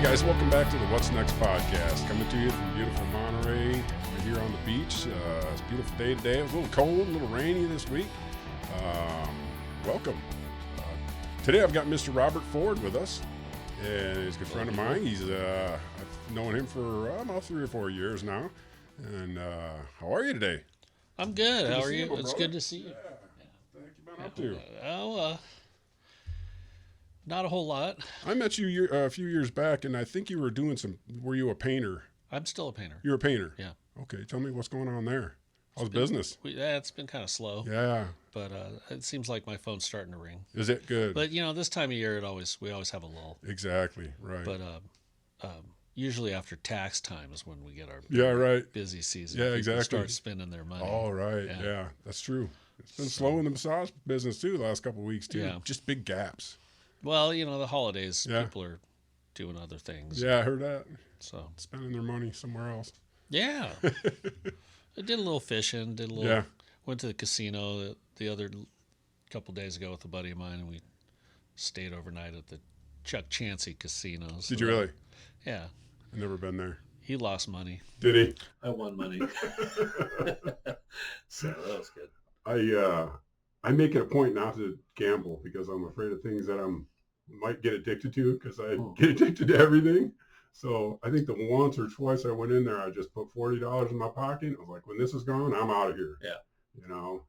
guys, welcome back to the What's Next podcast. Coming to you from beautiful Monterey, right here on the beach. It's a beautiful day today. It was a little cold, a little rainy this week. Welcome. Today I've got Mr. Robert Ford with us, and he's a good friend of mine. I've known him for about 3 or 4 years now. And how are you today? I'm good. How are you? It's good to see you. Yeah. What you been up to? Oh, not a whole lot. I met you a few years back, and I think you were doing were you a painter? I'm still a painter. You're a painter? Yeah. Okay, tell me what's going on there. How's business? It's been kind of slow. Yeah. But it seems like my phone's starting to ring. Is it good? But, this time of year, we always have a lull. Exactly, right. But usually after tax time is when we get our busy season. Yeah, People exactly. start spending their money. Oh, right. Yeah, that's true. It's been slow in the massage business, too, the last couple of weeks, too. Yeah. Just big gaps. Well, the holidays, people are doing other things. Yeah, I heard that. So spending their money somewhere else. Yeah. I did a little fishing, went to the casino the other couple days ago with a buddy of mine, and we stayed overnight at the Chuck Chansey Casino. So did you really? Yeah. I've never been there. He lost money. Did he? I won money. So that was good. I make it a point not to gamble because I'm afraid of things that I might get addicted to because I get addicted to everything. So I think the once or twice I went in there, I just put $40 in my pocket. I was like, when this is gone, I'm out of here. Yeah.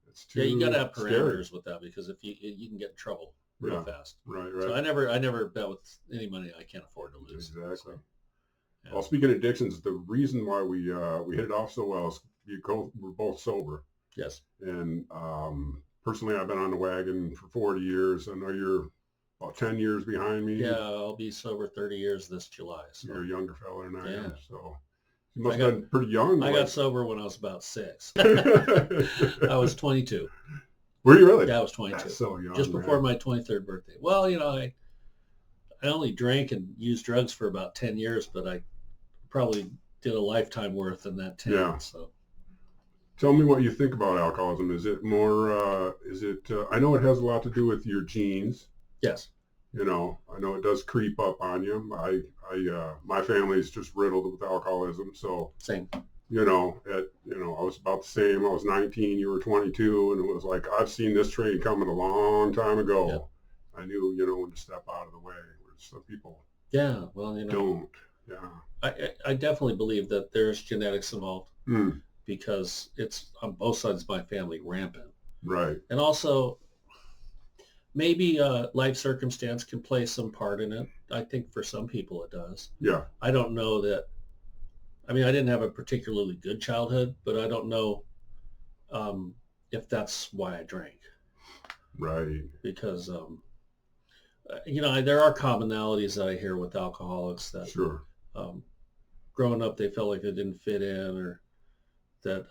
It's too you got to have parameters scary with that because if you can get in trouble real fast. Right. So I never bet with any money I can't afford to lose. Exactly. So, yeah. Well, speaking of addictions, the reason why we hit it off so well is we're both sober. Yes. And personally, I've been on the wagon for 40 years. I know you're about 10 years behind me. Yeah, I'll be sober 30 years this July. So. You're a younger fella than I am. So you I must have been pretty young. I got sober when I was about 6. I was 22. Were you really? Yeah, I was 22. That's so young. Just before my 23rd birthday. Well, I only drank and used drugs for about 10 years, but I probably did a lifetime worth in that 10. Yeah. So. Tell me what you think about alcoholism. Is it more, I know it has a lot to do with your genes. Yes. I know it does creep up on you. My family's just riddled with alcoholism. So, same. I was about the same. I was 19, you were 22. And it was like, I've seen this train coming a long time ago. Yep. I knew, when to step out of the way. Where some people don't. Yeah. I definitely believe that there's genetics involved. Because it's on both sides of my family rampant. Right. And also, maybe life circumstance can play some part in it. I think for some people it does. Yeah. I don't know that. I mean, I didn't have a particularly good childhood, but I don't know if that's why I drank. Right. Because, there are commonalities that I hear with alcoholics that Sure. Growing up they felt like they didn't fit in or that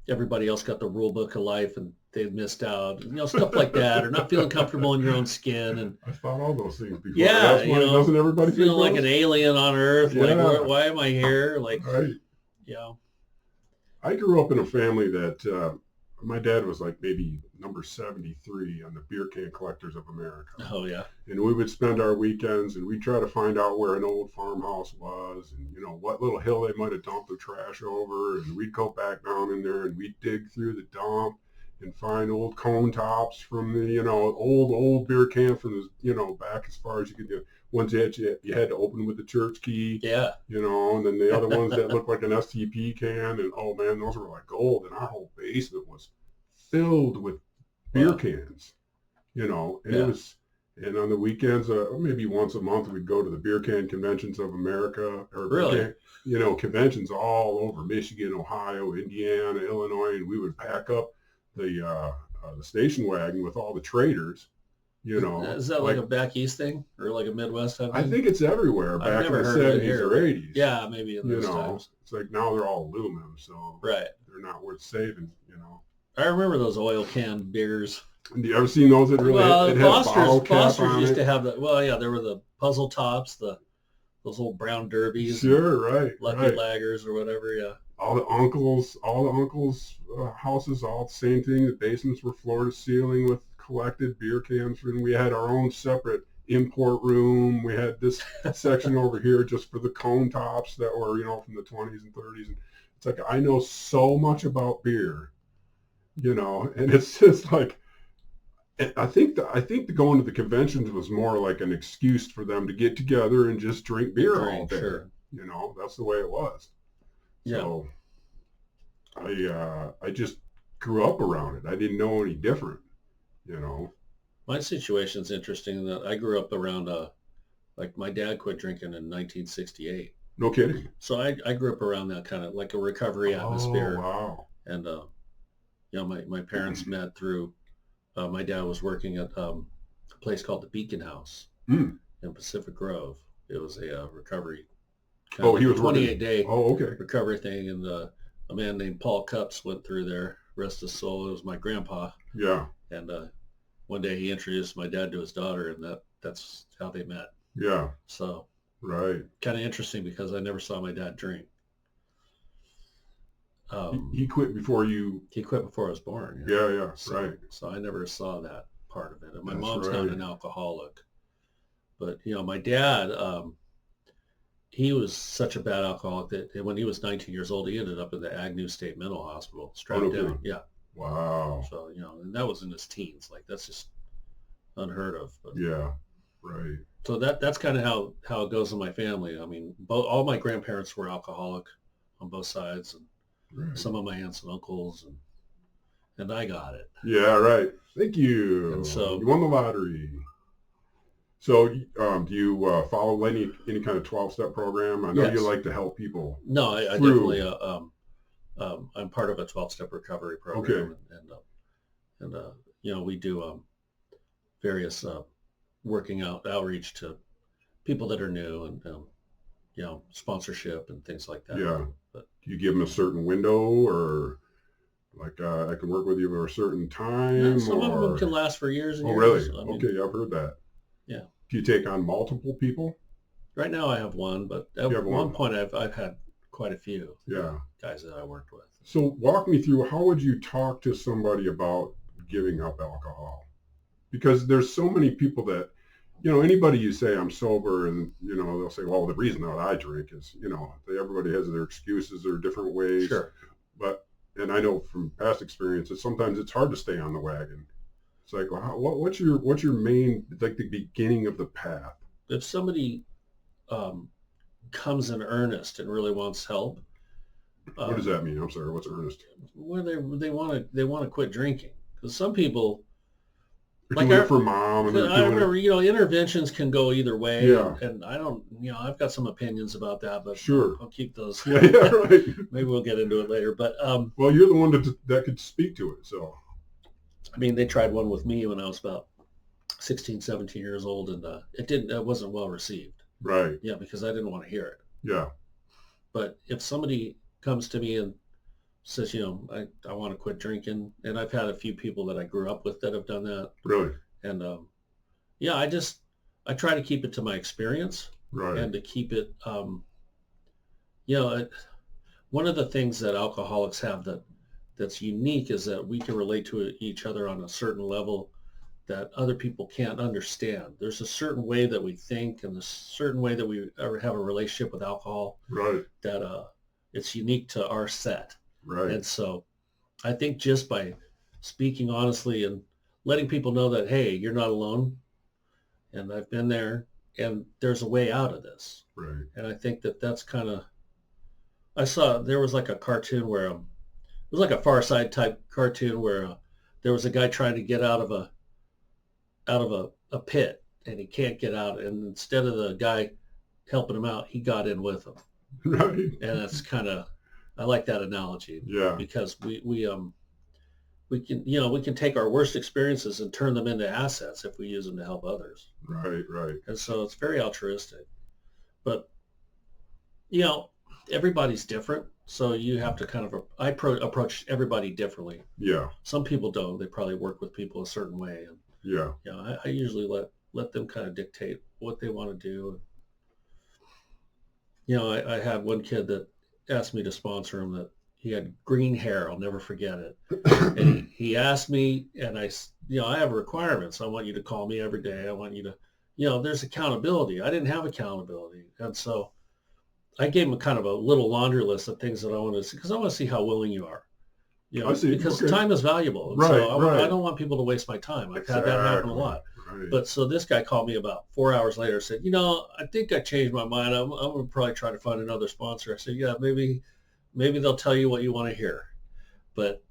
everybody else got the rule book of life and they missed out, stuff like that, or not feeling comfortable in your own skin. And I thought all those things before. Yeah, doesn't everybody feeling like an alien on Earth? Yeah. Like, why am I here? Like, right. Yeah. I grew up in a family that my dad was like maybe number 73 on the Beer Can Collectors of America. Oh yeah. And we would spend our weekends and we'd try to find out where an old farmhouse was and what little hill they might have dumped the trash over, and we'd go back down in there and we'd dig through the dump and find old cone tops from the old beer can from the back as far as you could get. Ones you had to open with the church key. Yeah. And then the other ones that looked like an STP can, and oh man, those were like gold. And our whole basement was filled with beer cans. It was. And on the weekends, maybe once a month, we'd go to the Beer Can Conventions of America, or really, conventions all over Michigan, Ohio, Indiana, Illinois, and we would pack up the station wagon with all the traders. Is that like a back east thing or like a Midwest thing? I think it's everywhere back in the 70s or 80s. Yeah, maybe in those times. It's like now they're all aluminum, so right, they're not worth saving. I remember those oil can beers. Do you ever seen those that really? Well, Foster's used to have the. Well, yeah, there were the puzzle tops, those old brown derbies. Sure, right. Lucky Lagers or whatever. Yeah. All the uncles' houses, all the same thing. The basements were floor to ceiling with collected beer cans, and we had our own separate import room. We had this section over here just for the cone tops that were, from the 20s and 30s. And it's like, I know so much about beer, and it's just like, I think the going to the conventions was more like an excuse for them to get together and just drink beer all day. Sure. That's the way it was. Yeah. So I just grew up around it. I didn't know any different, My situation's interesting that I grew up around, like my dad quit drinking in 1968. No kidding. So I grew up around that kind of like a recovery atmosphere. Oh, wow. And, my parents met through, my dad was working at a place called the Beacon House in Pacific Grove. It was a recovery. He was 28-day okay. recovery thing. And a man named Paul Cups went through there, rest his soul. It was my grandpa. Yeah. And one day he introduced my dad to his daughter, and that's how they met. Yeah. So right. Kind of interesting because I never saw my dad drink. He quit before you... He quit before I was born. Yeah, so, right. So I never saw that part of it. And my That's mom's right. not an alcoholic. But, my dad, he was such a bad alcoholic that when he was 19 years old, he ended up in the Agnew State Mental Hospital, strapped down. Yeah. Wow. So, and that was in his teens. Like, that's just unheard of. But, yeah, right. So that's kind of how it goes in my family. I mean, all my grandparents were alcoholic on both sides, and Right. some of my aunts and uncles, and I got it. Yeah, right. Thank you. And so you won the lottery. So, do you follow any kind of 12-step program? I know Yes. you like to help people. No, I definitely. I'm part of a 12-step recovery program, and we do various working outreach to people that are new, and sponsorship and things like that. Yeah. But do you give them a certain window, or like I can work with you for a certain time? Some of them can last for years and years. Oh, really? Okay, I've heard that. Yeah. Do you take on multiple people? Right now I have one, but at one point I've had quite a few. Yeah. Guys that I worked with. So walk me through, how would you talk to somebody about giving up alcohol? Because there's so many people that, anybody you say I'm sober, and, they'll say, well, the reason that I drink is, everybody has their excuses or different ways. Sure. And I know from past experiences, sometimes it's hard to stay on the wagon. It's like, well, what's your main, like the beginning of the path? If somebody comes in earnest and really wants help. What does that mean? I'm sorry, what's earnest? Well, they want to quit drinking, because some people, they're doing it for mom. And I remember, interventions can go either way. Yeah. And I don't, I've got some opinions about that, but sure, I'll keep those. Yeah, right. Maybe we'll get into it later. But well, you're the one that could speak to it. So, I mean, they tried one with me when I was about 16, 17 years old, and it wasn't well received. Right. Yeah, because I didn't want to hear it. Yeah. But if somebody comes to me and says, I want to quit drinking, and I've had a few people that I grew up with that have done that. Really? And I try to keep it to my experience. Right. And to keep it, one of the things that alcoholics have that's unique is that we can relate to each other on a certain level that other people can't understand. There's a certain way that we think, and a certain way that we ever have a relationship with alcohol. Right. That it's unique to our set. Right. And so I think just by speaking honestly and letting people know that, hey, you're not alone, and I've been there, and there's a way out of this. Right. And I think that's kind of, I saw, there was like a cartoon where, it was like a Far Side type cartoon where there was a guy trying to get out of a pit, and he can't get out. And instead of the guy helping him out, he got in with him. Right. And that's kind of, I like that analogy. Yeah. Because we can take our worst experiences and turn them into assets if we use them to help others. Right. Right. And so it's very altruistic. But everybody's different, so you have to kind of approach everybody differently. Yeah. Some people don't. They probably work with people a certain way, and yeah. I usually let them kind of dictate what they want to do. I had one kid that asked me to sponsor him, that he had green hair. I'll never forget it. And he asked me, and I have requirements. I want you to call me every day. I want you to there's accountability. I didn't have accountability. And so I gave him kind of a little laundry list of things that I want to see, because I want to see how willing you are. I see. Because time is valuable. And Right, so right. I don't want people to waste my time. I've had that happen a lot. Right. But so this guy called me about 4 hours later and said, I think I changed my mind. I'm going to probably try to find another sponsor. I said, yeah, maybe they'll tell you what you want to hear. But,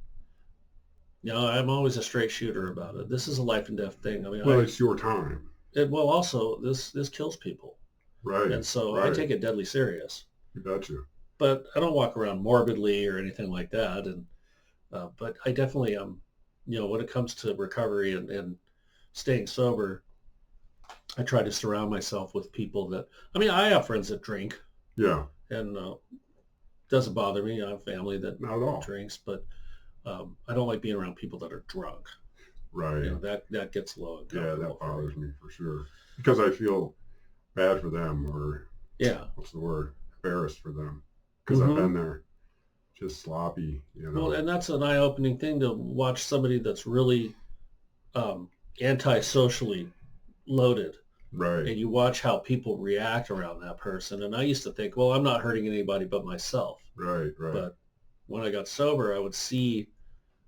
I'm always a straight shooter about it. This is a life and death thing. I mean, it's your time. Also, this kills people. Right. And so I take it deadly serious. You betcha. But I don't walk around morbidly or anything like that. And but I definitely when it comes to recovery and staying sober, I try to surround myself with people that, I have friends that drink. Yeah. And doesn't bother me. I have family that not at all drinks, but I don't like being around people that are drunk. Right. That gets low. Yeah, that bothers me for sure. Because I feel bad for them, or what's the word? Embarrassed for them. Because I've been there. Just sloppy, Well, and that's an eye-opening thing to watch somebody that's really anti-socially loaded. Right. And you watch how people react around that person. And I used to think, well, I'm not hurting anybody but myself. Right. But when I got sober, I would see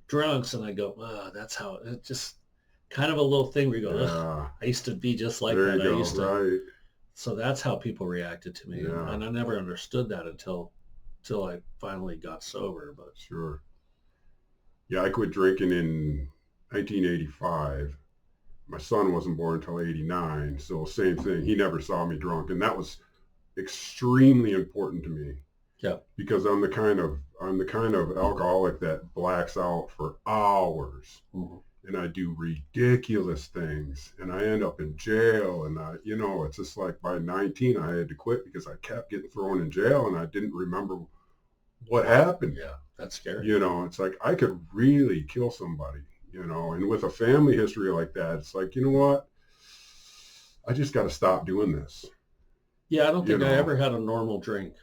drunks and I go, that's how it just kind of a little thing where you go, I used to be just like there that. You go. Right. So that's how people reacted to me. Yeah. And I never understood that until I finally got sober. But sure. Yeah, I quit drinking in 1985. My son wasn't born until 89, so same thing. He never saw me drunk, and that was extremely important to me. Yeah. Because I'm the kind of alcoholic that blacks out for hours. Mm-hmm. And I do ridiculous things, and I end up in jail, and it's just like by 19 I had to quit because I kept getting thrown in jail and I didn't remember what happened. Yeah, that's scary. It's like I could really kill somebody, and with a family history like that, it's like, you know what? I just got to stop doing this. Yeah, I don't think I ever had a normal drink.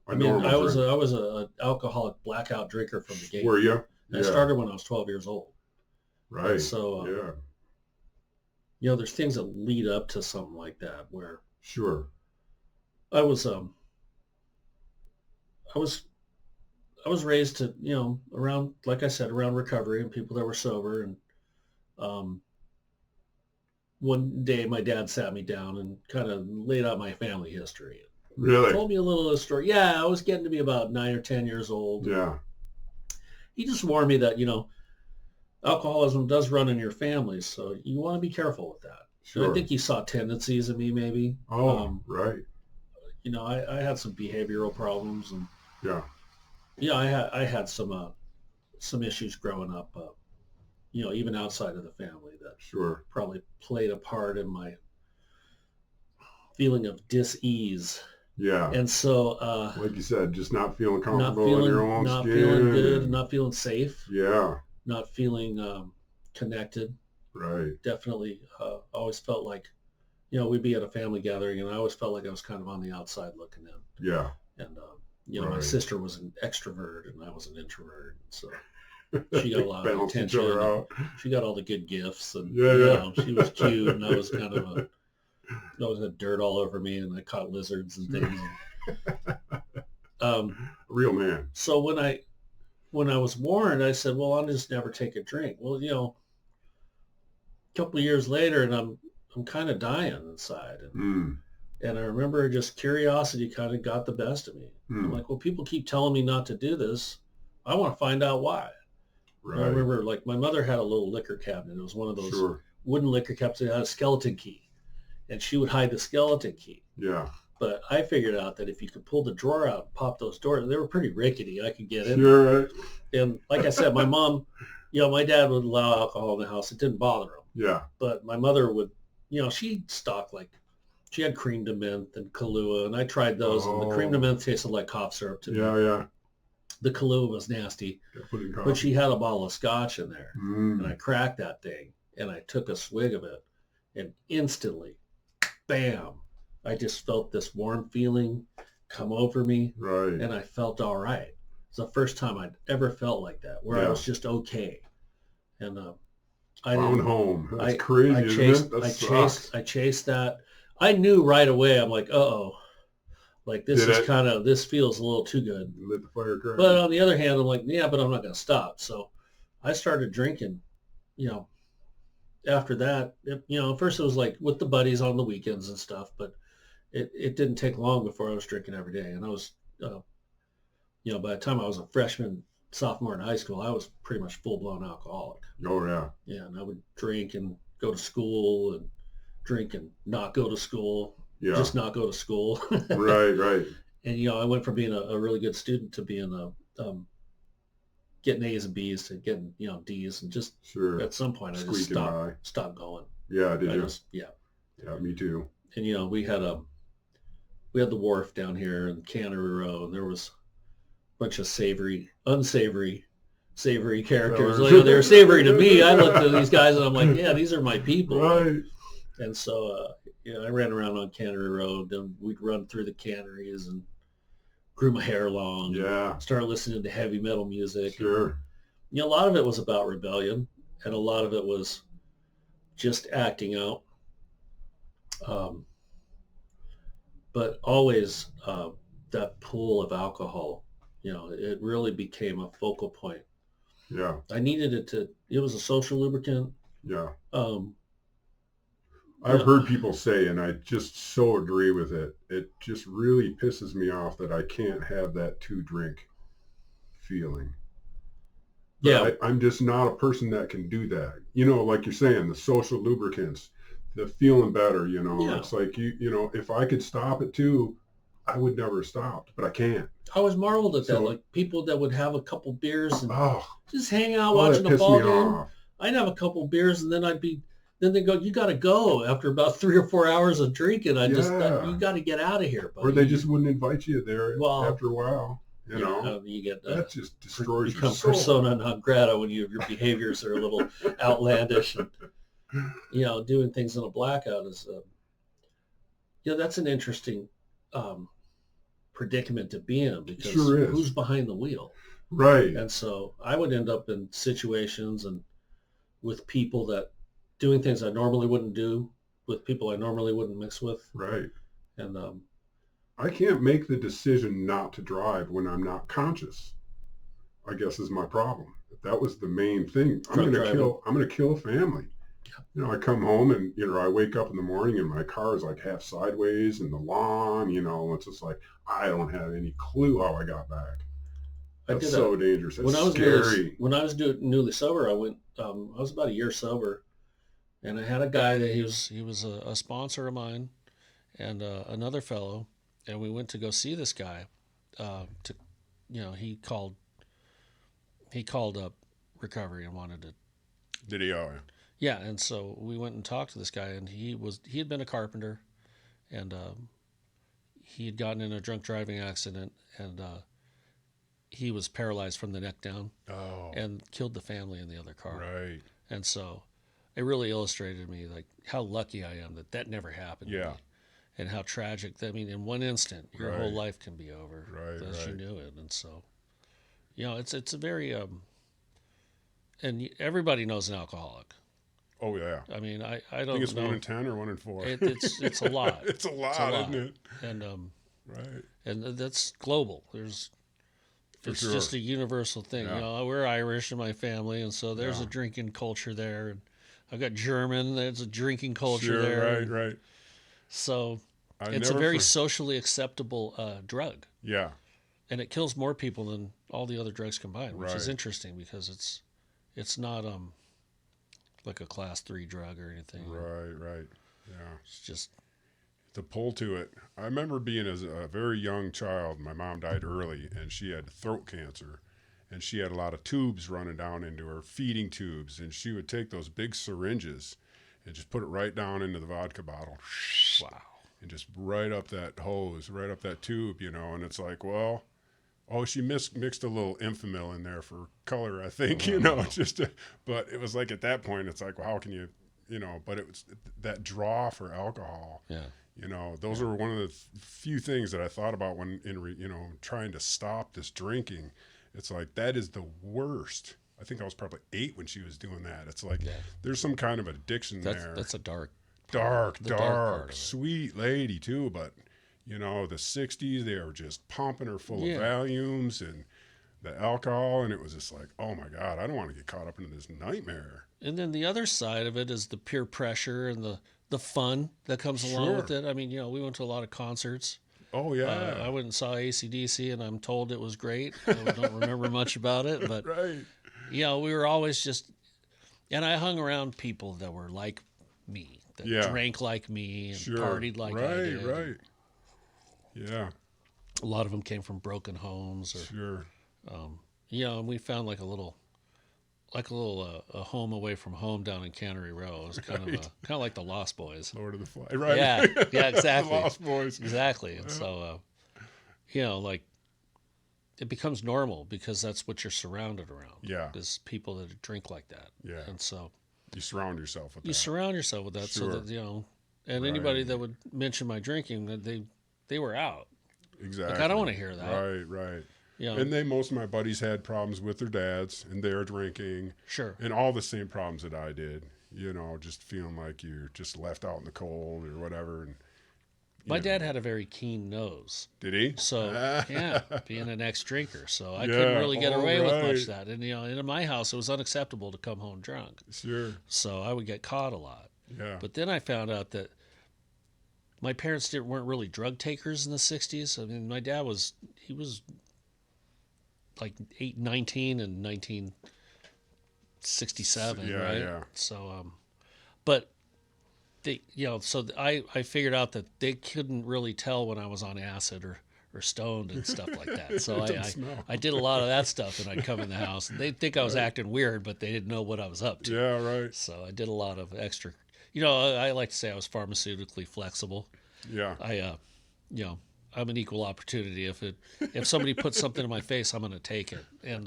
I was a alcoholic blackout drinker from the gate. Were you? Yeah. I started when I was 12 years old. Right. And so, there's things that lead up to something like that where. Sure. I was raised to, around, like I said, around recovery and people that were sober. And one day my dad sat me down and kind of laid out my family history. Really? Told me a little of the story. Yeah, I was getting to be about 9 or 10 years old. Yeah. He just warned me that, alcoholism does run in your family, so you want to be careful with that. Sure. And I think he saw tendencies in me, maybe. Oh, right. I had some behavioral problems, and I had some issues growing up. Even outside of the family, that probably played a part in my feeling of dis-ease. Yeah. And so, like you said, just not feeling comfortable in your own skin. Not feeling good, not feeling safe. Yeah. Not feeling connected. Right. Definitely always felt like, we'd be at a family gathering and I always felt like I was kind of on the outside looking in. Yeah. And, my sister was an extrovert and I was an introvert. So she got a lot of attention. She got all the good gifts and, she was cute and I was kind of I always had dirt all over me and I caught lizards and things. Real man. So when I was warned, I said, well, I'll just never take a drink. Well, a couple of years later and I'm kind of dying inside. And I remember just curiosity kind of got the best of me. I'm like, well, people keep telling me not to do this. I want to find out why. Right. I remember like my mother had a little liquor cabinet. It was one of those wooden liquor cabinets that had a skeleton key. And she would hide the skeleton key. Yeah. But I figured out that if you could pull the drawer out and pop those doors, they were pretty rickety. I could get in. Sure. And like I said, my mom, my dad would allow alcohol in the house. It didn't bother him. Yeah. But my mother would, she'd stock she had cream de menthe and Kahlua, and I tried those, and the cream de menthe tasted like cough syrup to me. Yeah. The Kahlua was nasty, but she had a bottle of scotch in there, and I cracked that thing, and I took a swig of it, and instantly, bam, I just felt this warm feeling come over me, and I felt all right. It's the first time I'd ever felt like that, where I was just okay. And Found home. That's crazy, isn't it? I chased that. I knew right away. I'm like, uh-oh. Like, this this feels a little too good. Lit the firecracker. But on the other hand, I'm like, yeah, but I'm not going to stop. So I started drinking, after that. First it was like with the buddies on the weekends and stuff, but it didn't take long before I was drinking every day. And I was, by the time I was a freshman, sophomore in high school, I was pretty much full-blown alcoholic. Oh, yeah. Yeah, and I would drink and go to school and drink and not go to school. Yeah. Just not go to school. Right. And, I went from being a really good student to being getting A's and B's to getting, D's. And just at some point, I just stopped going. Yeah, did you? Yeah, me too. And, we had the wharf down here in Cannery Row, and there was a bunch of unsavory characters. They were savory to me. I looked at these guys and I'm like, yeah, these are my people. Right. And so, I ran around on Cannery Road, and we'd run through the canneries and grew my hair long. Yeah. And started listening to heavy metal music. Sure. And, a lot of it was about rebellion, and a lot of it was just acting out. But always that pool of alcohol, it really became a focal point. Yeah. I needed it was a social lubricant. Yeah. I've heard people say, and I just so agree with it, it just really pisses me off that I can't have that 2-drink feeling. But yeah. I'm just not a person that can do that. Like you're saying, the social lubricants, the feeling better, Yeah. It's like, if I could stop it too, I would never have stopped, but I can't. I was marveled at that, like people that would have a couple beers and just hang out watching a ball game. I'd have a couple beers, and then then they go, you got to go after about 3 or 4 hours of drinking. You got to get out of here, buddy. Or they just wouldn't invite you there after a while. You get that just destroys your soul. Persona non grata when your behaviors are a little outlandish, and doing things in a blackout is that's an interesting predicament to be in, because who's behind the wheel, right? And so I would end up in situations and with people that doing things I normally wouldn't do, with people I normally wouldn't mix with, right? And I can't make the decision not to drive when I'm not conscious, I guess, is my problem. That was the main thing. I'm going to kill a family. I come home and, I wake up in the morning and my car is like half sideways in the lawn, it's just like, I don't have any clue how I got back. That's so dangerous. It's scary. When I was newly sober, I went, I was about a year sober, and I had a guy that he was a sponsor of mine and another fellow, and we went to go see this guy. He called up recovery and wanted to. Did he? Oh, yeah. And so we went and talked to this guy, and he had been a carpenter, and he had gotten in a drunk driving accident, and he was paralyzed from the neck down, and killed the family in the other car. Right. And so it really illustrated to me like how lucky I am that never happened. Yeah. To me. And how tragic. I mean, in one instant, your whole life can be over. Right. As you knew it. And so, it's a very, and everybody knows an alcoholic. Oh, yeah. I mean, I don't know. I think it's 1 in 10 or 1 in 4. It's a lot. It's a lot, isn't it? And, right. And that's global. It's just a universal thing. Yeah. We're Irish in my family, and so there's a drinking culture there. And I've got German. There's a drinking culture there. Right. So it's a very socially acceptable drug. Yeah. And it kills more people than all the other drugs combined, which is interesting because it's not like a class 3 drug or anything. Right. Yeah. It's just the pull to it. I remember being as a very young child, my mom died early, and she had throat cancer, and she had a lot of tubes running down into her, feeding tubes, and she would take those big syringes and just put it right down into the vodka bottle. Wow. And just right up that hose, right up that tube, and it's like, well, she mixed a little Enfamil in there for color, I think, but it was like at that point, it's like, well, how can you, but it was that draw for alcohol. Yeah. Those are one of the few things that I thought about when, trying to stop this drinking. It's like, that is the worst. I think I was probably 8 when she was doing that. It's like there's some kind of addiction there. That's a dark, sweet lady too. But the 60s, they were just pumping her full of Valiums and the alcohol, and it was just like, oh my God, I don't want to get caught up into this nightmare. And then the other side of it is the peer pressure and the fun that comes along with it. I mean, we went to a lot of concerts. Oh, yeah. I went and saw AC/DC, and I'm told it was great. I don't remember much about it, but, right. We were always just, and I hung around people that were like me, that drank like me and partied like I did. Right. Yeah. A lot of them came from broken homes. Or, and we found like a little a home away from home down in Cannery Row. It was kind of like the Lost Boys. Lord of the Flies, right? Yeah, exactly. The Lost Boys. Exactly. And so, like it becomes normal because that's what you're surrounded around. Yeah. Is people that drink like that. Yeah. And so you surround yourself with that. So that, and anybody that would mention my drinking, that they were out. Exactly. Like, I don't want to hear that. Right. Yeah. And most of my buddies had problems with their dads and their drinking. Sure. And all the same problems that I did, just feeling like you're just left out in the cold or whatever. And my dad had a very keen nose. Did he? So, being an ex-drinker. So I couldn't really get away with much of that. And, in my house, it was unacceptable to come home drunk. Sure. So I would get caught a lot. Yeah. But then I found out that my parents weren't really drug takers in the 60s. I mean, my dad was like 19 in 1967, right? Yeah. So, but they, so I figured out that they couldn't really tell when I was on acid or stoned and stuff like that. So I did a lot of that stuff, and I'd come in the house and they'd think I was acting weird, but they didn't know what I was up to. Yeah, right. So I did a lot of extra, I like to say I was pharmaceutically flexible. Yeah. I'm an equal opportunity. If somebody puts something in my face, I'm going to take it. And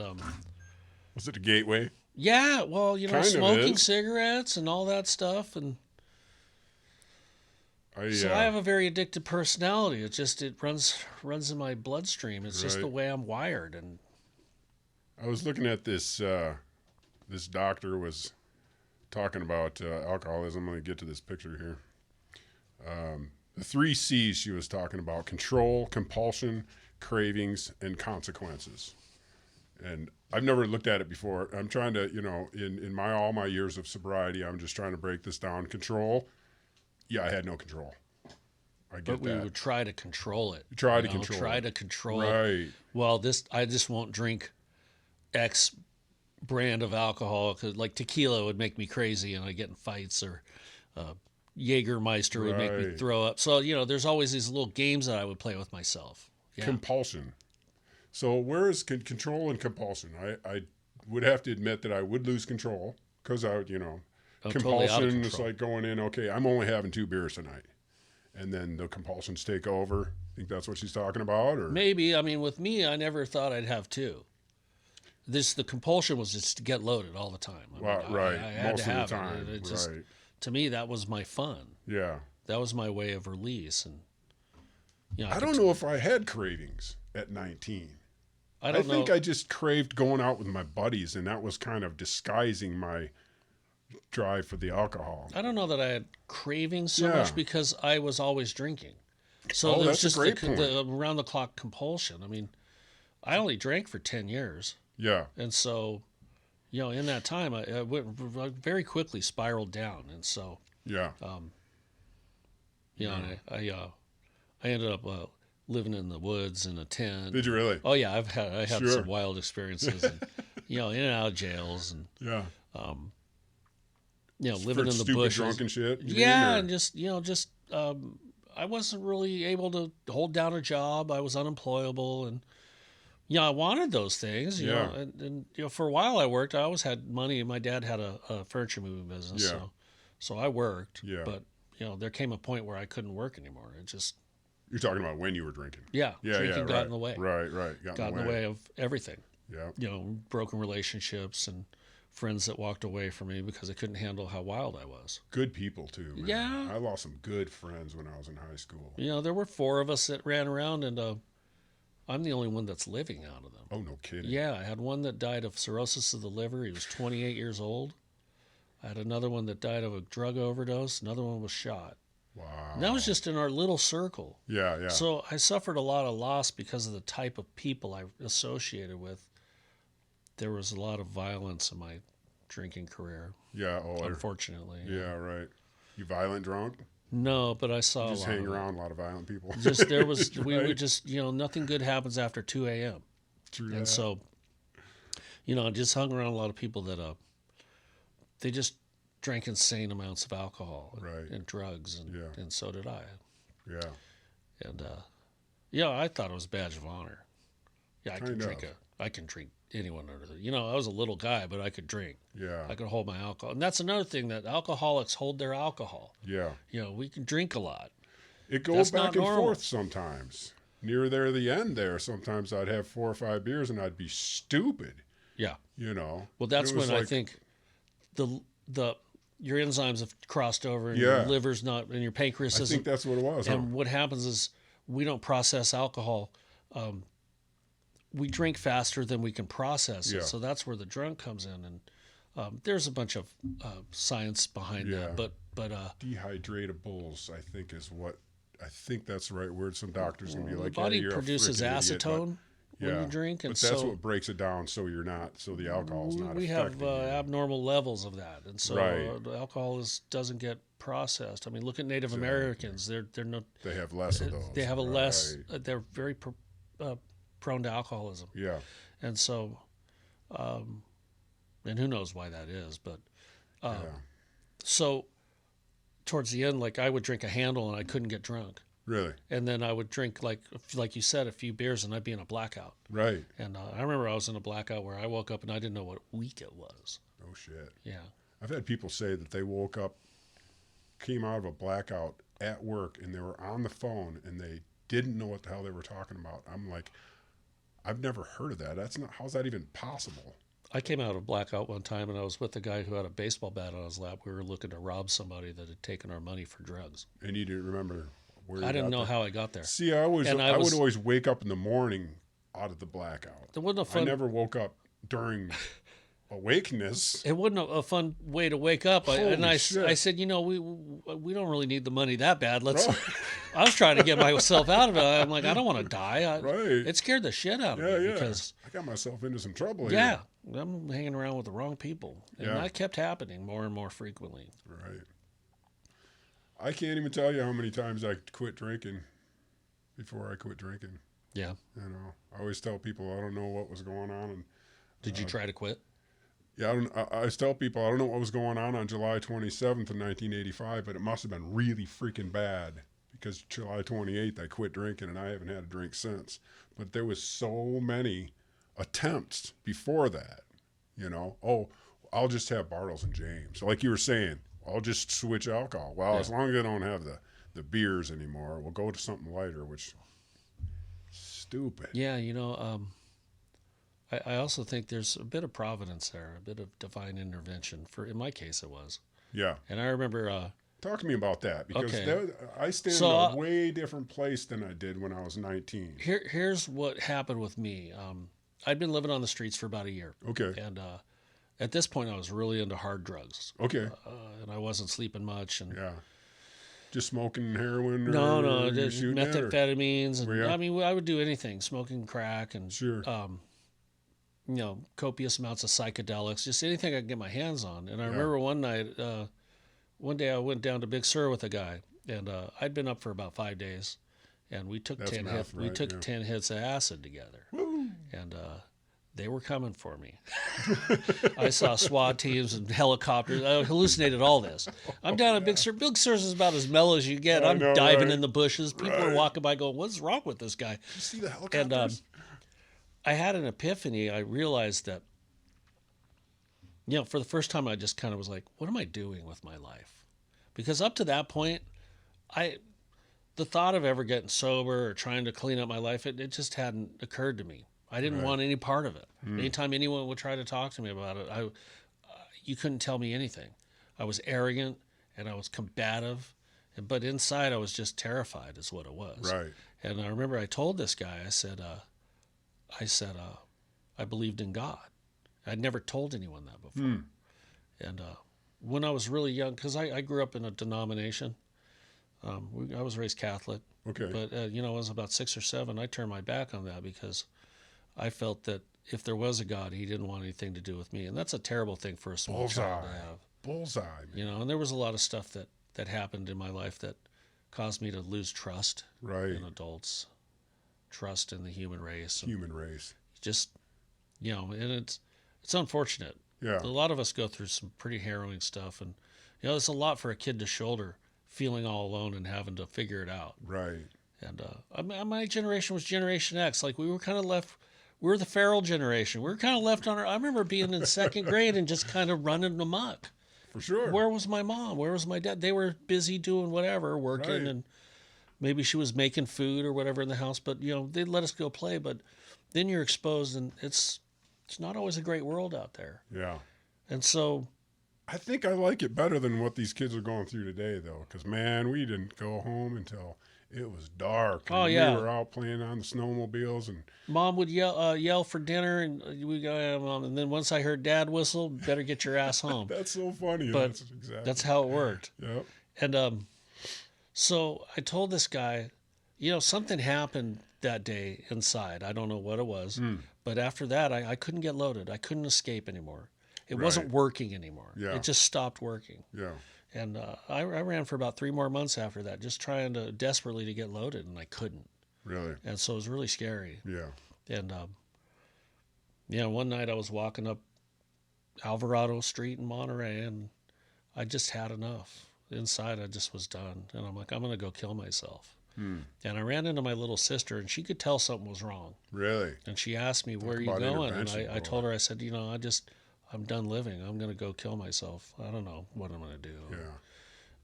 was it a gateway? Yeah, well, smoking cigarettes and all that stuff, and so I have a very addictive personality. It runs in my bloodstream. It's just the way I'm wired. And I was looking at this. This doctor was talking about alcoholism. Let me get to this picture here. The 3 C's she was talking about: control, compulsion, cravings, and consequences. And I've never looked at it before. I'm trying to, in all my years of sobriety, I'm just trying to break this down. Control. Yeah, I had no control. I get that. But we would try to control it. Try to control it. Right. Well, I just won't drink X brand of alcohol, because like tequila would make me crazy and I get in fights, or Jägermeister would make me throw up. So, there's always these little games that I would play with myself. Yeah. Compulsion. So where is control and compulsion? I would have to admit that I would lose control because compulsion totally is like going in, okay, I'm only having 2 beers tonight. And then the compulsions take over. Think that's what she's talking about? Or maybe. I mean, with me, I never thought I'd have 2. The compulsion was just to get loaded all the time. Right. I had Most to have of the time. It just, to me, that was my fun. Yeah. That was my way of release. And I don't know if I had cravings at 19. I think I just craved going out with my buddies, and that was kind of disguising my drive for the alcohol. I don't know that I had cravings so much because I was always drinking. So there's just the around-the-clock compulsion. I mean, I only drank for 10 years. Yeah. And so, in that time, I very quickly spiraled down. And so, I ended up living in the woods in a tent. Did you really? Oh yeah, I had some wild experiences, and, in and out of jails, and living in the bushes, drunk and shit. And just I wasn't really able to hold down a job. I was unemployable, and I wanted those things. You know, and for a while I worked. I always had money. My dad had a furniture moving business, so I worked. Yeah. But there came a point where I couldn't work anymore. It just. You're talking about when you were drinking. Drinking got in the way. Right. Got in the way of everything. Yeah. Broken relationships and friends that walked away from me because they couldn't handle how wild I was. Good people too, man. Yeah. I lost some good friends when I was in high school. There were 4 of us that ran around, and I'm the only one that's living out of them. Oh, no kidding. Yeah, I had one that died of cirrhosis of the liver. He was 28 years old. I had another one that died of a drug overdose. Another one was shot. Wow. And that was just in our little circle. Yeah, yeah. So I suffered a lot of loss because of the type of people I associated with. There was a lot of violence in my drinking career. Yeah, unfortunately. Yeah, right. You violent drunk? No, but I saw just a lot hang of around a lot of violent people. Just there was right? We would just nothing good happens after 2 a.m. True And that. so I just hung around a lot of people that they just drank insane amounts of alcohol and drugs, and so did I. Yeah. And I thought it was a badge of honor. Yeah, I can drink anyone under the. I was a little guy, but I could drink. Yeah. I could hold my alcohol, and that's another thing, that alcoholics hold their alcohol. Yeah. We can drink a lot. It goes back and forth sometimes. Near there, the end there, sometimes I'd have 4 or 5 beers and I'd be stupid. Yeah. Well, that's when I think your enzymes have crossed over, and your liver's not, and your pancreas isn't. I think that's what it was. And what happens is we don't process alcohol. We drink faster than we can process it. So that's where the drunk comes in. And there's a bunch of science behind that. But dehydratables, I think that's the right word. Some doctors can be like, the body you're produces acetone when you drink, and but that's what breaks it down. So the alcohol's not. We have abnormal levels of that, and so the alcohol doesn't get processed. I mean, look at Native Americans; they're not. They have less of those. They have a less. They're very prone to alcoholism. Yeah, and so, and who knows why that is, but so towards the end, like I would drink a handle and I couldn't get drunk. Really? And then I would drink, like you said, a few beers, and I'd be in a blackout. Right. And I remember I was in a blackout where I woke up and I didn't know what week it was. Oh, shit. Yeah. I've had people say that they woke up, came out of a blackout at work, and they were on the phone, and they didn't know what the hell they were talking about. I'm like, I've never heard of that. How's that even possible? I came out of blackout one time, and I was with a guy who had a baseball bat on his lap. We were looking to rob somebody that had taken our money for drugs. And you didn't remember where you I didn't know how I got there. See, I would always wake up in the morning out of the blackout. It wasn't a fun. I never woke up during awakeness. It wasn't a fun way to wake up. I said, we don't really need the money that bad. Let's. I was trying to get myself out of it. I'm like, I don't want to die. It scared the shit out of me because I got myself into some trouble. Yeah, here. I'm hanging around with the wrong people, and that kept happening more and more frequently. Right. I can't even tell you how many times I quit drinking before I quit drinking. Yeah. I always tell people I don't know what was going on. And did you try to quit? Yeah, I tell people I don't know what was going on July 27th of 1985, but it must have been really freaking bad because July 28th I quit drinking and I haven't had a drink since. But there was so many attempts before that, I'll just have Bartles and James. Like you were saying, I'll just switch alcohol. Well, as long as I don't have the beers anymore, we'll go to something lighter, which stupid. Yeah, I also think there's a bit of providence there, a bit of divine intervention. In my case, it was. Yeah. And I remember. Talk to me about that because I stand in a way different place than I did when I was 19. Here's what happened with me. I'd been living on the streets for about a year. Okay. And at this point, I was really into hard drugs. Okay. And I wasn't sleeping much. And just smoking heroin? No, just methamphetamines. And I would do anything, smoking crack and copious amounts of psychedelics, just anything I could get my hands on. And I remember one day I went down to Big Sur with a guy, and I'd been up for about 5 days, and we took 10 hits. We took 10 hits of acid together. Woo. And they were coming for me. I saw SWAT teams and helicopters. I hallucinated all this. I'm down at Big Sur. Big Sur's is about as mellow as you get. I'm diving in the bushes. People are walking by going, what's wrong with this guy? Did you see the helicopters? And I had an epiphany. I realized that, for the first time, I just kind of was like, what am I doing with my life? Because up to that point, the thought of ever getting sober or trying to clean up my life, it just hadn't occurred to me. I didn't want any part of it. Anytime anyone would try to talk to me about it, you couldn't tell me anything. I was arrogant and I was combative, but inside I was just terrified is what it was. Right. And I remember I told this guy, I said, I said, I believed in God. I'd never told anyone that before. And when I was really young, because I grew up in a denomination, I was raised Catholic. Okay. But, I was about 6 or 7. I turned my back on that because I felt that if there was a God, he didn't want anything to do with me. And that's a terrible thing for a small child to have. Bullseye, man. And there was a lot of stuff that happened in my life that caused me to lose trust in adults, trust in the human race. Just, and it's unfortunate. Yeah. A lot of us go through some pretty harrowing stuff. And, it's a lot for a kid to shoulder, feeling all alone and having to figure it out. Right. And my generation was Generation X. Like, we were kind of left, we were the feral generation. We were kind of left on our, I remember being in 2nd grade and just kind of running amok. For sure. Where was my mom? Where was my dad? They were busy doing whatever, working, and maybe she was making food or whatever in the house. But, they'd let us go play. But then you're exposed, and it's not always a great world out there. Yeah. And so I think I like it better than what these kids are going through today, though, because, man, we didn't go home until it was dark. Oh, yeah. We were out playing on the snowmobiles. And Mom would yell for dinner, and we go, Mom. And then once I heard Dad whistle, better get your ass home. That's so funny. But that's how it worked. Yep. And so I told this guy, something happened that day inside. I don't know what it was. But after that, I couldn't get loaded. I couldn't escape anymore. It wasn't working anymore. Yeah. It just stopped working. Yeah. And I ran for about 3 more months after that, just trying desperately to get loaded, and I couldn't. Really? And so it was really scary. Yeah. And, one night I was walking up Alvarado Street in Monterey, and I just had enough. Inside, I just was done. And I'm like, I'm going to go kill myself. And I ran into my little sister, and she could tell something was wrong. Really? And she asked me, where are you going? And I told her, I said, I'm done living. I'm going to go kill myself. I don't know what I'm going to do. Yeah.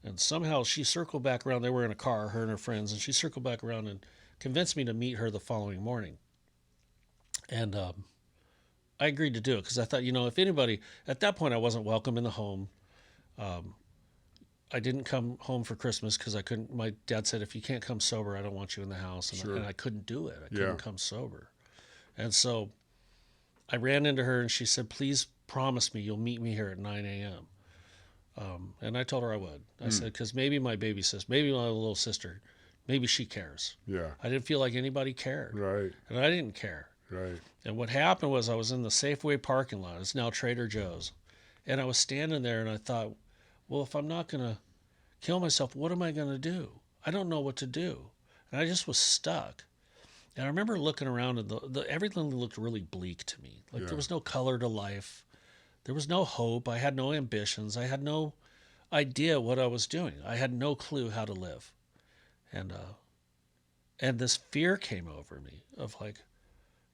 And somehow she circled back around. They were in a car, her and her friends, and she circled back around and convinced me to meet her the following morning. And I agreed to do it because I thought, if anybody, at that point I wasn't welcome in the home. I didn't come home for Christmas because I couldn't. My dad said, if you can't come sober, I don't want you in the house. And I couldn't do it. I couldn't come sober. And so I ran into her and she said, please promise me you'll meet me here at 9 a.m. And I told her I would. I said, because maybe my baby sister, maybe my little sister, maybe she cares. Yeah. I didn't feel like anybody cared. Right. And I didn't care. Right. And what happened was I was in the Safeway parking lot. It's now Trader Joe's. And I was standing there and I thought, well, if I'm not going to kill myself, what am I going to do? I don't know what to do. And I just was stuck. And I remember looking around and everything looked really bleak to me. Like there was no color to life. There was no hope. I had no ambitions. I had no idea what I was doing. I had no clue how to live. And this fear came over me of like,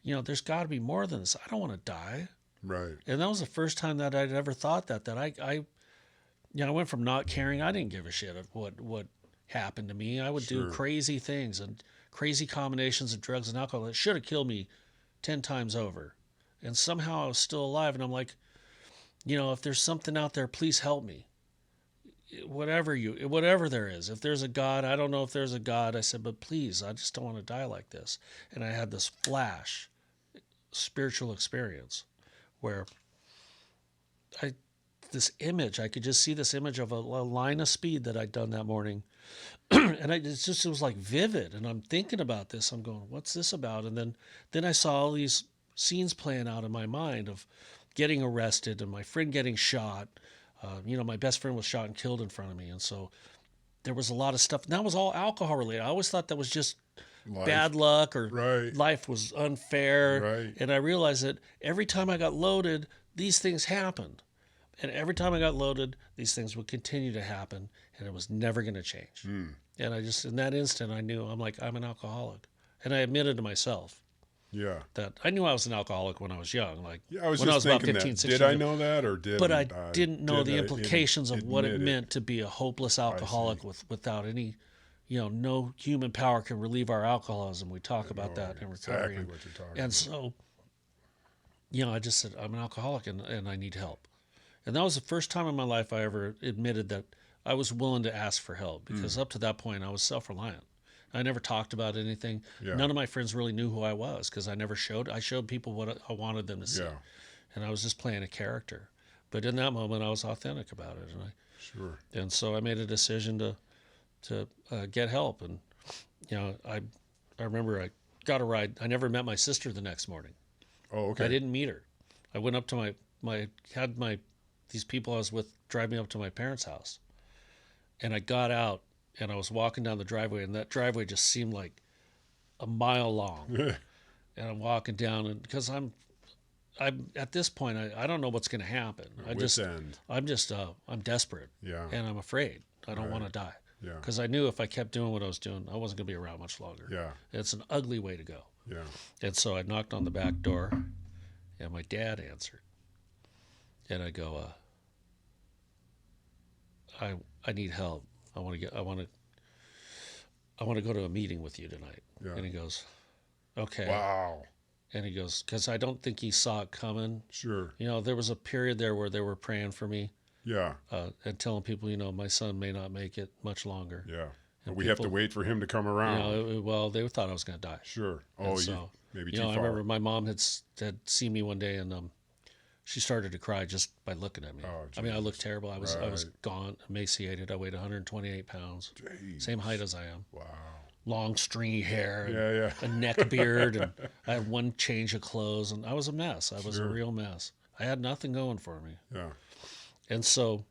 there's got to be more than this. I don't want to die. Right. And that was the first time that I'd ever thought that I went from not caring. I didn't give a shit of what happened to me. I would do crazy things and crazy combinations of drugs and alcohol that should have killed me 10 times over. And somehow I was still alive. And I'm like, if there's something out there, please help me. Whatever there is. If there's a God, I don't know if there's a God. I said, but please, I just don't want to die like this. And I had this flash spiritual experience where this image, I could just see this image of a line of speed that I'd done that morning. And it was like vivid. And I'm thinking about this. I'm going, what's this about? And then I saw all these scenes playing out in my mind of getting arrested and my friend getting shot. My best friend was shot and killed in front of me. And so there was a lot of stuff. And that was all alcohol related. I always thought that was just bad luck or life was unfair. Right. And I realized that every time I got loaded, these things happened. And every time I got loaded, these things would continue to happen, and it was never going to change. And I just, in that instant, I knew, I'm an alcoholic. And I admitted to myself that I knew I was an alcoholic when I was young. I was just thinking about 15, 16. Did I know that or didn't? But I didn't know the implications of what it meant to be a hopeless alcoholic without any, no human power can relieve our alcoholism. We talk about that in recovery. Exactly what you're talking about. And so, I just said, I'm an alcoholic and I need help. And that was the first time in my life I ever admitted that I was willing to ask for help because up to that point I was self-reliant. I never talked about anything. Yeah. None of my friends really knew who I was because I showed people what I wanted them to see. Yeah. And I was just playing a character. But in that moment, I was authentic about it. Sure. And so I made a decision to get help. And, I remember I got a ride. I never met my sister the next morning. Oh, okay. I didn't meet her. I went up to these people I was with drive me up to my parents' house. And I got out and I was walking down the driveway, and that driveway just seemed like a mile long. And I'm walking down, and because I'm at this point, I don't know what's going to happen. I'm desperate. Yeah. And I'm afraid. I don't want to die. Yeah. Because I knew if I kept doing what I was doing, I wasn't going to be around much longer. Yeah. It's an ugly way to go. Yeah. And so I knocked on the back door, and my dad answered. And I go, I need help. I want to go to a meeting with you tonight. Yeah. And he goes, okay. Wow. And he goes, because I don't think he saw it coming. Sure. There was a period there where they were praying for me. Yeah. And telling people, my son may not make it much longer. Yeah. And we have to wait for him to come around. Well, they thought I was going to die. Sure. Oh, so, maybe too far. I remember my mom had seen me one day, and she started to cry just by looking at me. Oh, I mean, I looked terrible. I was gaunt, emaciated. I weighed 128 pounds. Jeez. Same height as I am. Wow. Long, stringy hair. Yeah. A neck beard. And I had one change of clothes, and I was a mess. I was a real mess. I had nothing going for me. Yeah. And so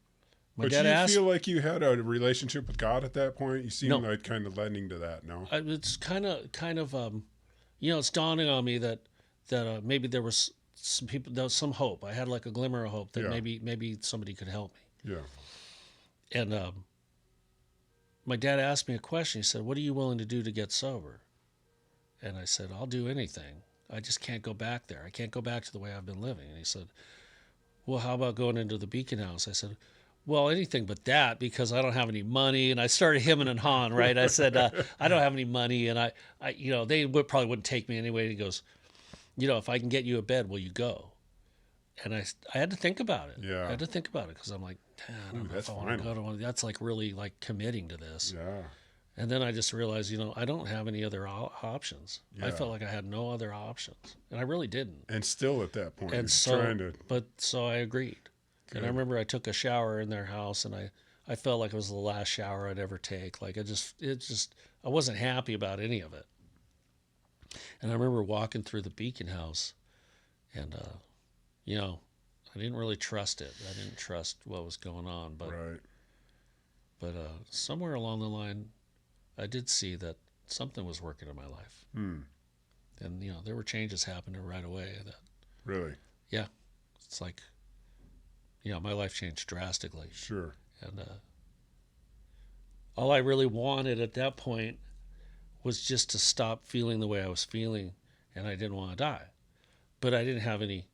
my dad asked... But do you feel like you had a relationship with God at that point? You seem like kind of lending to that, no? It's kind of, it's dawning on me that maybe there was some people, there was some hope. I had like a glimmer of hope that maybe somebody could help me. Yeah. And my dad asked me a question. He said, "What are you willing to do to get sober?" And I said, "I'll do anything. I just can't go back there. I can't go back to the way I've been living." And he said, "Well, how about going into the Beacon House?" I said, "Well, anything but that, because I don't have any money." And I started hemming and hawing, right? I said, "I don't have any money, and I they probably wouldn't take me anyway." And he goes, "If I can get you a bed, will you go?" And I had to think about it. Yeah. I had to think about it because I'm like, I don't know if I want to go to one. That's like really like committing to this. Yeah. And then I just realized, I don't have any other options. Yeah. I felt like I had no other options, and I really didn't. And still at that point, and so I agreed. Good. And I remember I took a shower in their house, and I felt like it was the last shower I'd ever take. Like I wasn't happy about any of it. And I remember walking through the Beacon House, and I didn't really trust it. I didn't trust what was going on, but somewhere along the line, I did see that something was working in my life. Hmm. And there were changes happening right away. Really? Yeah, it's like, my life changed drastically. Sure. And all I really wanted at that point was just to stop feeling the way I was feeling, and I didn't want to die. But I didn't have any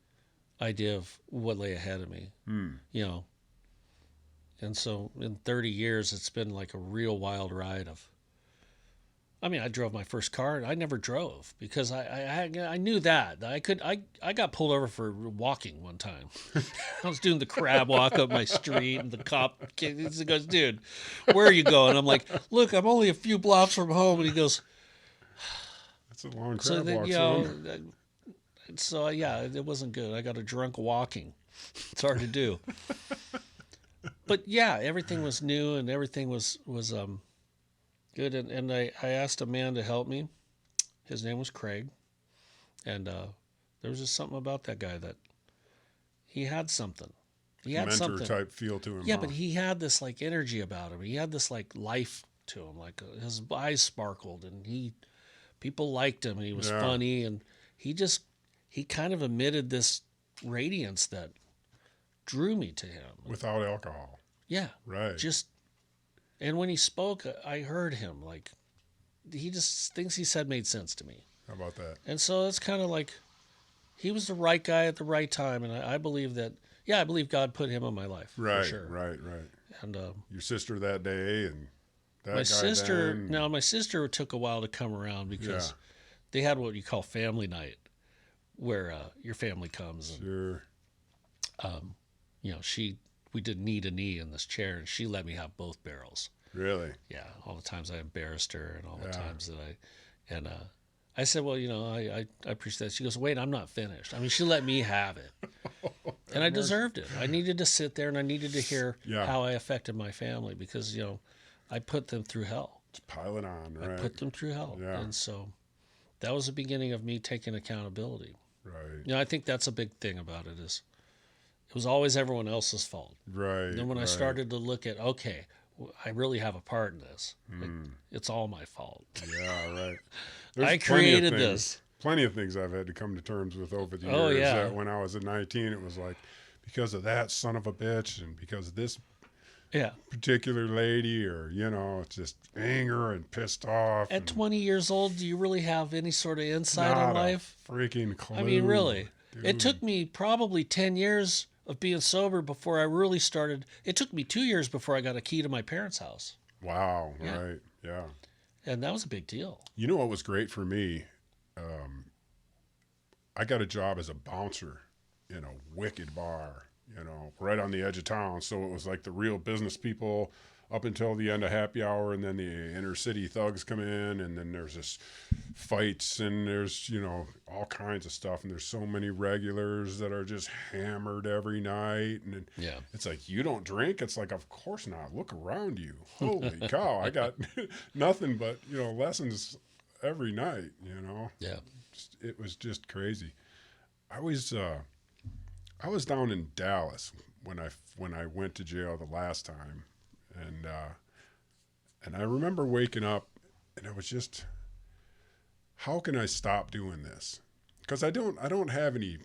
idea of what lay ahead of me, And so in 30 years, it's been like a real wild ride I drove my first car. I never drove because I knew that I got pulled over for walking one time. I was doing the crab walk up my street, and the cop goes, "Dude, where are you going?" I'm like, "Look, I'm only a few blocks from home." And he goes, "That's a long crab walk." So it wasn't good. I got a drunk walking. It's hard to do. But everything was new, and everything was good. And I asked a man to help me. His name was Craig. And there was just something about that guy that he had something. He had mentor something. Type feel to him. Yeah, but he had this like energy about him. He had this like life to him. Like his eyes sparkled, and people liked him, and he was funny, and he kind of emitted this radiance that drew me to him. Without alcohol. Yeah. Right. And when he spoke, I heard him. Like, things he said made sense to me. How about that? And so it's kind of like he was the right guy at the right time. And I believe that, I believe God put him in my life. Right, for sure. Right. And your sister that day and that my guy sister, then. Now my sister took a while to come around because they had what you call family night, where your family comes. And, sure. we did knee to knee in this chair, and she let me have both barrels. Really? Yeah, all the times I embarrassed her and all the times that I said, well, I appreciate that. She goes, wait, I'm not finished. I mean, she let me have it. And I deserved it. I needed to sit there and I needed to hear how I affected my family because, I put them through hell. Just pile it on, right? I put them through hell. Yeah. And so that was the beginning of me taking accountability. Right. I think that's a big thing about it is it was always everyone else's fault. Right. And then when I started to look at, okay, I really have a part in this. It's all my fault. Yeah, right. I created this. Plenty of things I've had to come to terms with over the years. Oh, yeah. That when I was at 19, it was like, because of that son of a bitch and because of this particular lady or, it's just anger and pissed off. At 20 years old, do you really have any sort of insight on life? Freaking clue. I mean, really. Dude. It took me probably 10 years of being sober before I really started. It took me 2 years before I got a key to my parents' house. Wow. Yeah. Right. Yeah. And that was a big deal. You know what was great for me? I got a job as a bouncer in a wicked bar, right on the edge of town. So it was like the real business people up until the end of happy hour, and then the inner city thugs come in, and then there's this fights, and there's, all kinds of stuff. And there's so many regulars that are just hammered every night. And it's like, you don't drink? It's like, of course not. Look around you. Holy cow. I got nothing but, lessons every night, Yeah. It was just crazy. I was down in Dallas when I went to jail the last time, and I remember waking up, and it was just, how can I stop doing this? Because I don't have any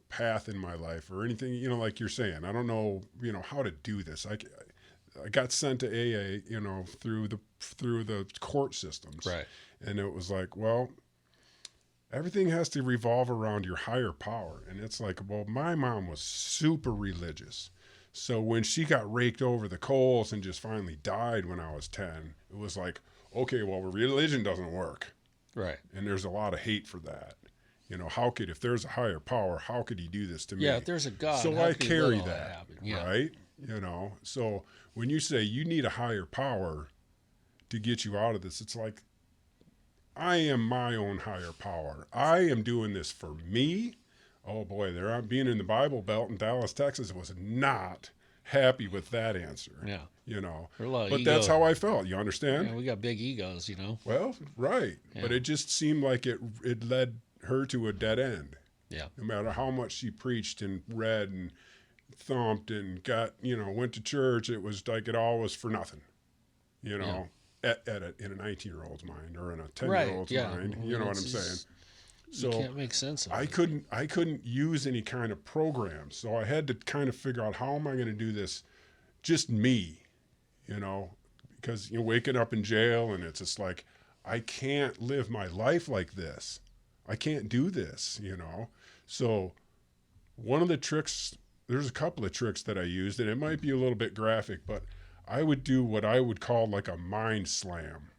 path in my life or anything, like you're saying. I don't know, how to do this. I got sent to AA, through the court systems, right? And it was like, well, everything has to revolve around your higher power. And it's like, well, my mom was super religious. So when she got raked over the coals and just finally died when I was 10, it was like, okay, well, religion doesn't work. Right. And there's a lot of hate for that. If there's a higher power, how could he do this to me? Yeah, if there's a God, so I carry that, yeah. Right? So when you say you need a higher power to get you out of this, it's like, I am my own higher power. I am doing this for me. Oh boy, being in the Bible Belt in Dallas, Texas was not happy with that answer. Yeah. But that's how I felt. You understand? Yeah, we got big egos, Well, right. Yeah. But it just seemed like it led her to a dead end. Yeah. No matter how much she preached and read and thumped and got, went to church, it was like it all was for nothing. In a 19-year-old's mind or in a 10-year-old's mind. You know what I'm saying? So you can't make sense of it. I couldn't use any kind of program. So I had to kind of figure out, how am I going to do this just me, because waking up in jail and it's just like, I can't live my life like this. I can't do this, So one of the tricks, there's a couple of tricks that I used, and it might be a little bit graphic, but I would do what I would call like a mind slam.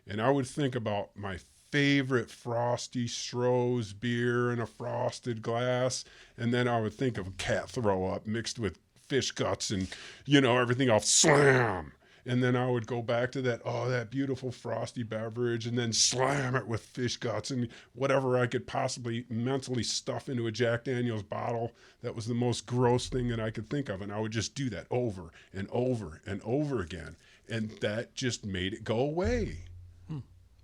And I would think about my favorite Frosty Stroh's beer in a frosted glass. And then I would think of cat throw up mixed with fish guts and, everything off slam. And then I would go back to that beautiful frosty beverage and then slam it with fish guts and whatever I could possibly mentally stuff into a Jack Daniel's bottle. That was the most gross thing that I could think of. And I would just do that over and over and over again. And that just made it go away.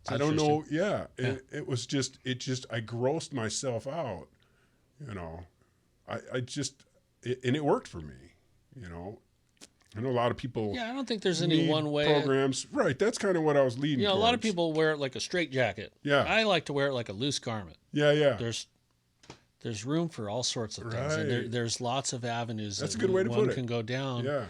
I don't know. Yeah. It was just, I grossed myself out, and it worked for me, I know a lot of people. Yeah, I don't think there's any one way. Programs, right? That's kind of what I was leading. A lot of people wear it like a straitjacket. Yeah, I like to wear it like a loose garment. Yeah. There's room for all sorts of things, and there's lots of avenues. That's a good way to put it. One can go down. Yeah,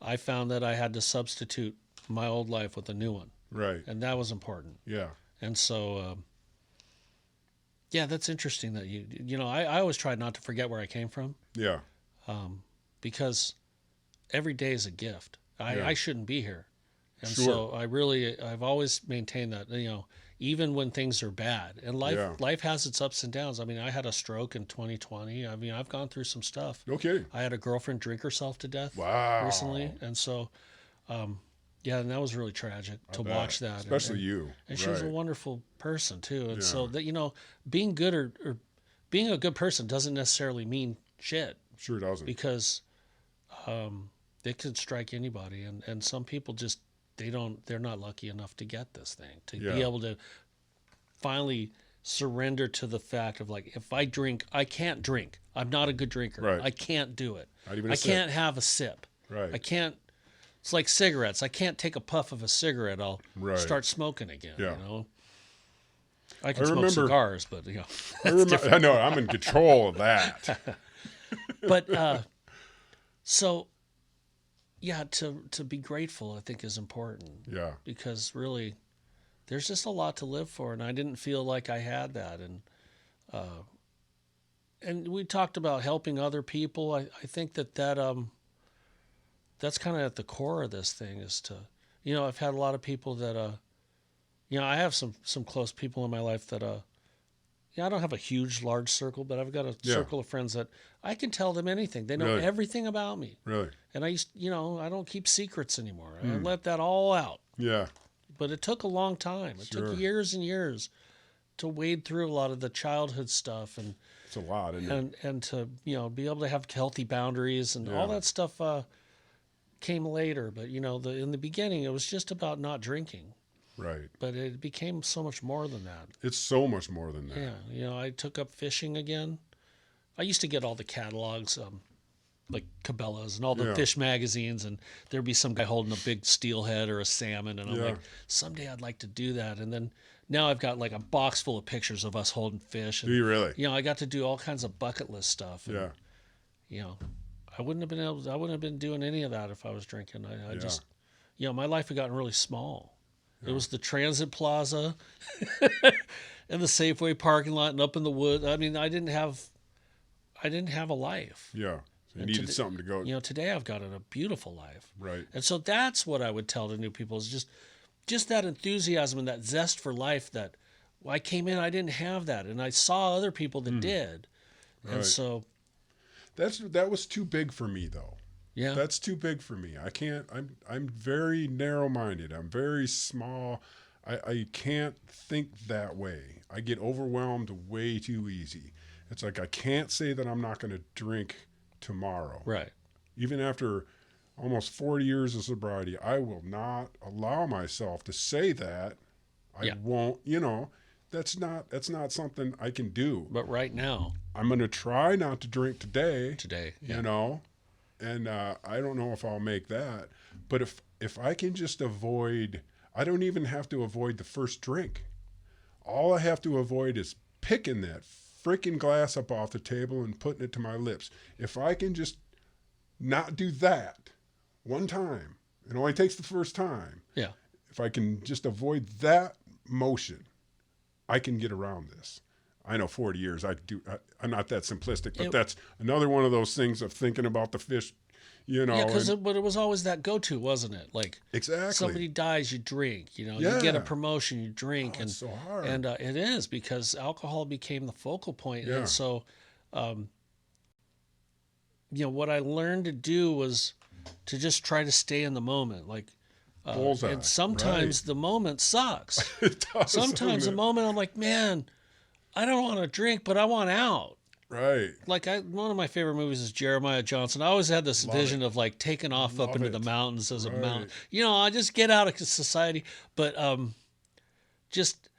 I found that I had to substitute my old life with a new one. Right, and that was important. Yeah, and so. That's interesting that I always tried not to forget where I came from. Yeah, because every day is a gift. I shouldn't be here. And sure. So I've always maintained that, even when things are bad and life has its ups and downs. I mean, I had a stroke in 2020. I mean, I've gone through some stuff. Okay. I had a girlfriend drink herself to death recently. And so, Yeah, and that was really tragic to watch that. Especially you. And she was a wonderful person too. And Yeah. so that, being good or being a good person doesn't necessarily mean shit. Sure doesn't. Because they can strike anybody, and some people just they're not lucky enough to get this thing, to be able to finally surrender to the fact of like, if I drink, I can't drink. I'm not a good drinker. Right. I can't do it. Not even I can't have a sip. Right. I can't. It's like cigarettes. I can't take a puff of a cigarette. I'll start smoking again. Yeah. I can smoke cigars, but I know I'm in control of that. But so yeah, to be grateful, I think, is important. Yeah. Because really, there's just a lot to live for, and I didn't feel like I had that. And we talked about helping other people. I think that's kind of at the core of this thing, is to, I've had a lot of people that, I have some close people in my life that, I don't have a large circle, but I've got a circle of friends that I can tell them anything. They know everything about me. Really? And I don't keep secrets anymore. I let that all out. Yeah. But it took a long time. It took years and years to wade through a lot of the childhood stuff, and it's a lot, isn't it? And to be able to have healthy boundaries and all that stuff came later. But in the beginning, it was just about not drinking. Right. But it became so much more than that. It's so much more than that. Yeah. I took up fishing again. I used to get all the catalogs, like Cabela's and all the fish magazines, and there'd be some guy holding a big steelhead or a salmon, and I'm like, someday I'd like to do that. And then now I've got like a box full of pictures of us holding fish. And, do you really? I got to do all kinds of bucket list stuff. And, I wouldn't have been doing any of that if I was drinking. I just, my life had gotten really small. Yeah. It was the transit plaza and the Safeway parking lot and up in the woods. I mean, I didn't have a life. Yeah. So you needed something to go. Today I've got a beautiful life. Right. And so that's what I would tell to new people, is just that enthusiasm and that zest for life that when I came in, I didn't have that. And I saw other people that did. Right. And so that was too big for me, though. Yeah. That's too big for me. I can't, I'm very narrow-minded. I'm very small. I can't think that way. I get overwhelmed way too easy. It's like, I can't say that I'm not going to drink tomorrow. Right. Even after almost 40 years of sobriety, I will not allow myself to say that. I won't, that's not something I can do. But right now, I'm going to try not to drink today. Yeah. And I don't know if I'll make that. But if I can just avoid, I don't even have to avoid the first drink. All I have to avoid is picking that freaking glass up off the table and putting it to my lips. If I can just not do that one time, it only takes the first time. Yeah. If I can just avoid that motion, I can get around this. I know 40 years, I'm not that simplistic, but that's another one of those things of thinking about the fish, Yeah, but it was always that go-to, wasn't it? Like, exactly. Somebody dies, you drink. You get a promotion, you drink. It's so hard. And it is, because alcohol became the focal point. Yeah. And so, what I learned to do was to just try to stay in the moment. Like, bullseye, and sometimes the moment sucks. It does, sometimes the moment I'm like, man, I don't want to drink, but I want out. Right. Like, one of my favorite movies is Jeremiah Johnson. I always had this vision of like taking off up into the mountains as a mountain. I just get out of society. But just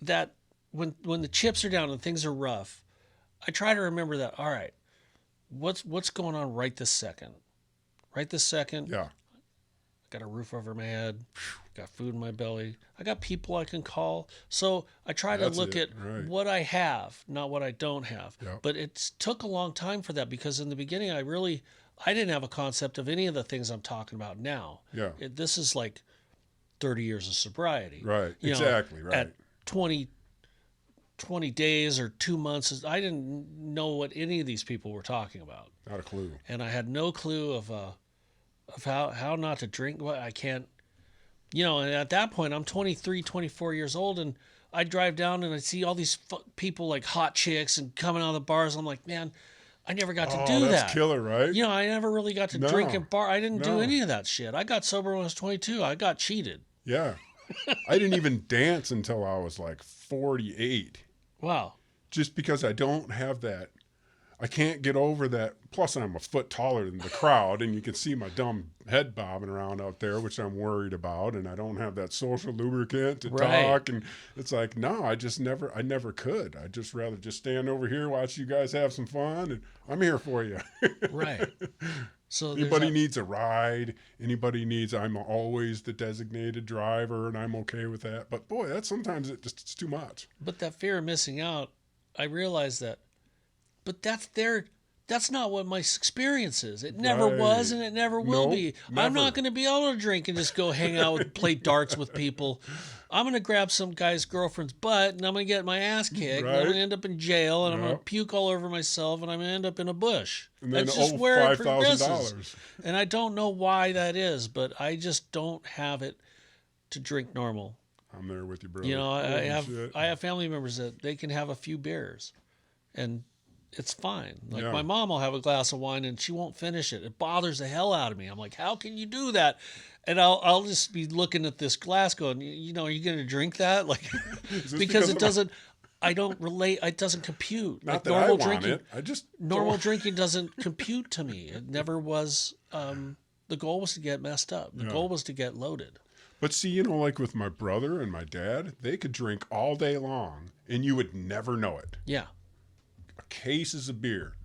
that when the chips are down and things are rough, I try to remember that. All right, what's going on right this second? Right this second. Yeah. I got a roof over my head. Got food in my belly. I got people I can call. So I try to look at what I have, not what I don't have. Yeah. But it took a long time for that, because in the beginning I didn't have a concept of any of the things I'm talking about now. Yeah. This is like 30 years of sobriety. Right. Exactly. Right. At 20 days or 2 months, I didn't know what any of these people were talking about. Not a clue. And I had no clue of how not to drink. What I can't. And at that point, I'm 23, 24 years old, and I drive down and I see all these people like hot chicks and coming out of the bars. I'm like, man, I never got to do that's that. killer, right? You know, I never really got to drink and bar. I didn't do any of that shit. I got sober when I was 22. I got cheated. Yeah. I didn't even dance until I was like 48. Wow. Just because I don't have that. I can't get over that. Plus, I'm a foot taller than the crowd, and you can see my dumb head bobbing around out there, which I'm worried about. And I don't have that social lubricant to talk. And it's like, no, I never could. I'd just rather just stand over here, watch you guys have some fun, and I'm here for you. Right. So anybody needs a ride, I'm always the designated driver, and I'm okay with that. But boy, sometimes it's too much. But that fear of missing out, I realized that. But that's not what my experience is. It never was, and it never will be. Never. I'm not going to be able to drink and just go hang out with, play darts with people. I'm going to grab some guy's girlfriend's butt, and I'm going to get my ass kicked, and I'm going to end up in jail, and I'm going to puke all over myself, and I'm going to end up in a bush. And then That's just where it progresses. $5,000. And I don't know why that is, but I just don't have it to drink normal. I'm there with you, brother. You know, I have family members that they can have a few beers, and it's fine. Like my mom will have a glass of wine and she won't finish it. It bothers the hell out of me. I'm like, how can you do that? And I'll just be looking at this glass going, you know, are you going to drink that? Like, because it doesn't, I don't relate. It doesn't compute. Not like that normal I want drinking, it. I just normal drinking doesn't compute to me. It never was. The goal was to get messed up. The goal was to get loaded. But see, you know, like with my brother and my dad, they could drink all day long and you would never know it. Yeah. Cases of beer,